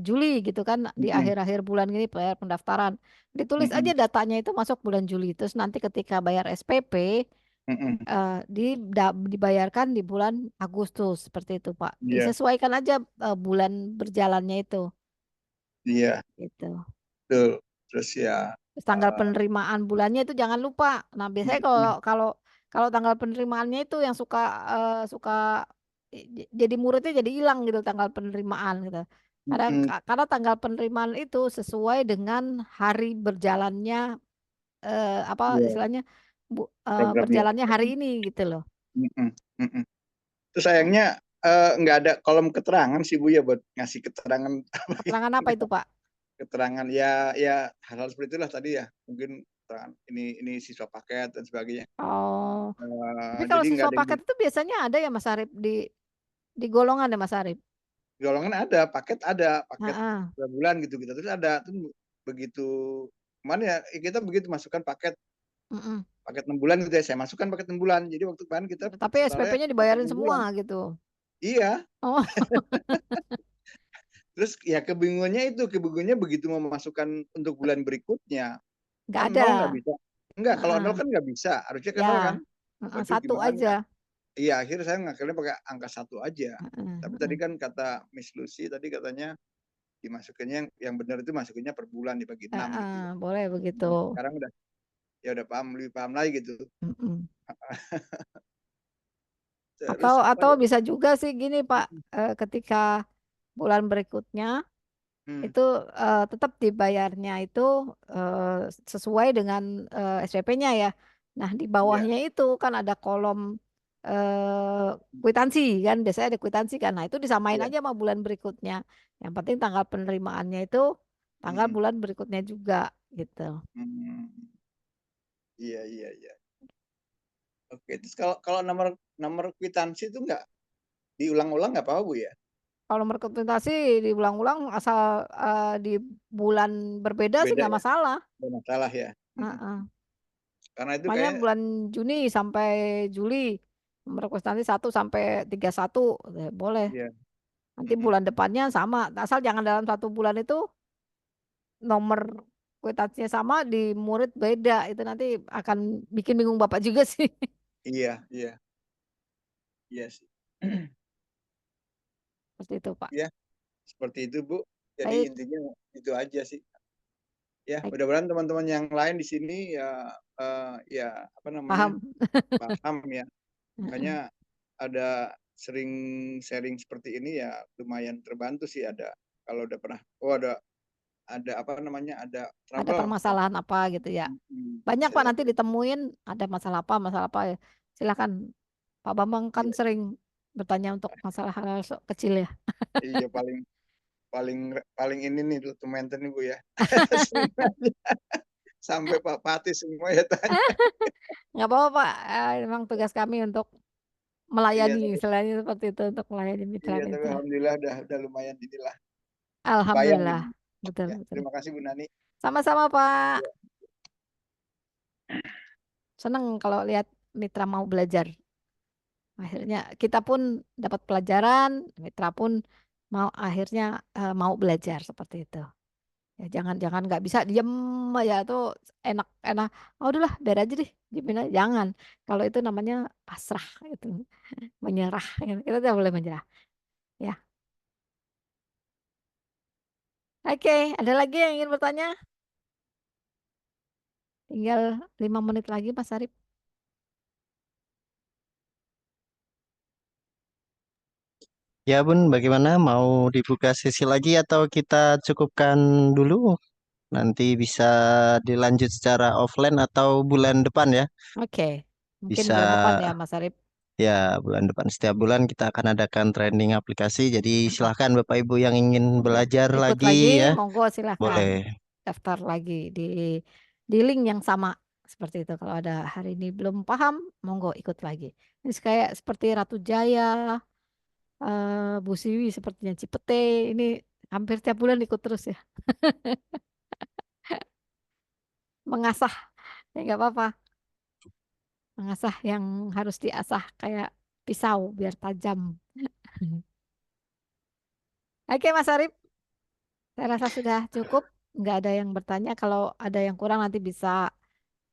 Juli gitu kan, di akhir-akhir bulan ini bayar pendaftaran. Ditulis aja datanya itu masuk bulan Juli. Terus nanti ketika bayar SPP dibayarkan di bulan Agustus seperti itu, Pak. Iya, Disesuaikan aja bulan berjalannya itu. iya, Gitu. betul. Terus ya, Terus tanggal penerimaan bulannya itu jangan lupa. Nah, biasanya kalau kalau tanggal penerimaannya itu yang suka jadi muridnya jadi hilang gitu tanggal penerimaan gitu. Karena tanggal penerimaan itu sesuai dengan hari berjalannya apa Iya, istilahnya programnya. berjalannya hari ini gitu loh. Terus sayangnya nggak ada kolom keterangan sih Bu ya buat ngasih keterangan Keterangan apa itu Pak? keterangan ya hal-hal seperti itulah tadi ya, mungkin keterangan ini siswa paket dan sebagainya. Oh, tapi kalau Jadi nggak siswa ada paket itu biasanya ada ya Mas Arif di golongan ya Mas Arif? golongan ada paket Heeh. per bulan gitu gitu terus ada tuh begitu kemarin ya kita begitu masukkan paket Mm-mm. paket 6 bulan gitu ya, saya masukkan paket 6 bulan, jadi waktu kemarin kita Tapi setelahnya SPP-nya paket dibayarin 6 bulan. semua gitu. Iya, Oh, terus ya kebingungannya begitu mau memasukkan untuk bulan berikutnya nggak kan ada. nol nggak bisa, enggak kalau nol Heeh. kan nggak bisa, harusnya kan Ya, nol kan. Waduh satu gimana aja. iya akhirnya saya ngakhirnya pakai angka 1 aja. Heeh, Tapi heeh. tadi kan kata Miss Lucy tadi katanya dimasukinnya yang benar itu masukinnya per bulan dibagi 6 gitu ya. Boleh begitu. Sekarang udah paham, lebih paham lagi gitu. Mm-mm. Terus Atau bisa juga sih gini Pak, ketika bulan berikutnya itu tetap dibayarnya itu sesuai dengan SPP-nya ya. Nah, di Iya, bawahnya itu kan ada kolom kwitansi kan, biasanya ada kwitansi kan. Nah, itu disamain iya. aja sama bulan berikutnya. Yang penting tanggal penerimaannya itu tanggal bulan berikutnya juga gitu. Iya, iya, iya. Oke, terus kalau nomor kwitansi itu nggak diulang-ulang nggak apa-apa Bu ya? Kalau nomor kwitansi diulang-ulang asal di bulan berbeda sih Beda nggak ya? masalah. Nggak masalah ya. Heeh. Karena itu Makanya kayak bulan Juni sampai Juli nomor kwitansi 1 sampai 31 boleh. ya. Nanti bulan depannya sama. Asal jangan dalam satu bulan itu nomor kwitansinya sama di murid beda. Itu nanti akan bikin bingung Bapak juga sih. Iya, iya. Iya sih. Seperti itu Pak. Ya, seperti itu Bu. Jadi Baik. intinya itu aja sih. Ya, Baik. mudah-mudahan teman-teman yang lain di sini ya apa namanya? Paham ya. Makanya ada sering sharing seperti ini ya lumayan terbantu sih ada kalau udah pernah ada apa namanya ada Ada trouble permasalahan apa gitu ya. Banyak Pak nanti ditemuin ada masalah apa ya. Silakan Pak Bambang kan sering bertanya untuk masalah hal kecil ya. iya paling ini nih dokumenter nih Bu ya. Sampai Pak Pati semua ya tanya. Nggak apa-apa Pak, memang tugas kami untuk melayani, Iya, istilahnya seperti itu, untuk melayani mitra iya tapi mitra. alhamdulillah udah lumayan inilah. Alhamdulillah, Bayang betul ya. betul. Terima kasih Bu Nani. Sama-sama Pak. Ya. Senang kalau lihat mitra mau belajar. Akhirnya kita pun dapat pelajaran, mitra pun akhirnya mau belajar seperti itu. Ya jangan nggak bisa diem aja tuh enak. Oh udahlah biar aja deh, diemin aja. Jangan. Kalau itu namanya pasrah itu, menyerah. Kita tidak boleh menyerah. Ya. Oke, ada lagi yang ingin bertanya? Tinggal 5 menit lagi Mas Arif. Ya Bun, bagaimana? Mau dibuka sesi lagi atau kita cukupkan dulu? Nanti bisa dilanjut secara offline atau bulan depan ya. Oke, mungkin Bisa bulan depan ya Mas Arif. ya bulan depan. Setiap bulan kita akan adakan training aplikasi. Jadi silahkan Bapak Ibu yang ingin belajar Ikut lagi lagi, ya. monggo silahkan Boleh. daftar lagi di link yang sama seperti itu. Kalau ada hari ini belum paham, monggo ikut lagi. Ini kayak seperti Ratu Jaya, Bu Siwi sepertinya Cipete, ini hampir tiap bulan ikut terus ya. Mengasah, ya nggak apa-apa. Mengasah yang harus diasah kayak pisau biar tajam. Oke Mas Arif, saya rasa sudah cukup. Nggak ada yang bertanya. Kalau ada yang kurang nanti bisa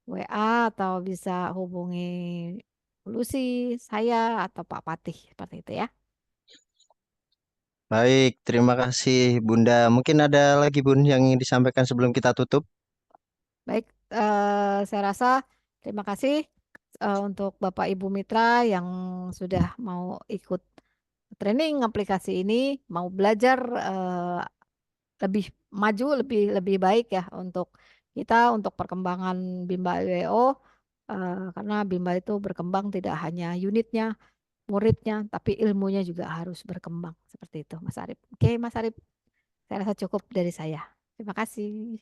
WA atau bisa hubungi Lucy, saya atau Pak Patih seperti itu ya. Baik, terima kasih Bunda. Mungkin ada lagi Bun yang ingin disampaikan sebelum kita tutup. Baik, saya rasa terima kasih untuk Bapak Ibu Mitra yang sudah mau ikut training aplikasi ini mau belajar lebih maju, lebih baik ya untuk kita, untuk perkembangan Bimba IWO, karena Bimba itu berkembang tidak hanya unitnya, muridnya, tapi ilmunya juga harus berkembang seperti itu, Mas Arif. Oke, Mas Arif, saya rasa cukup dari saya. Terima kasih.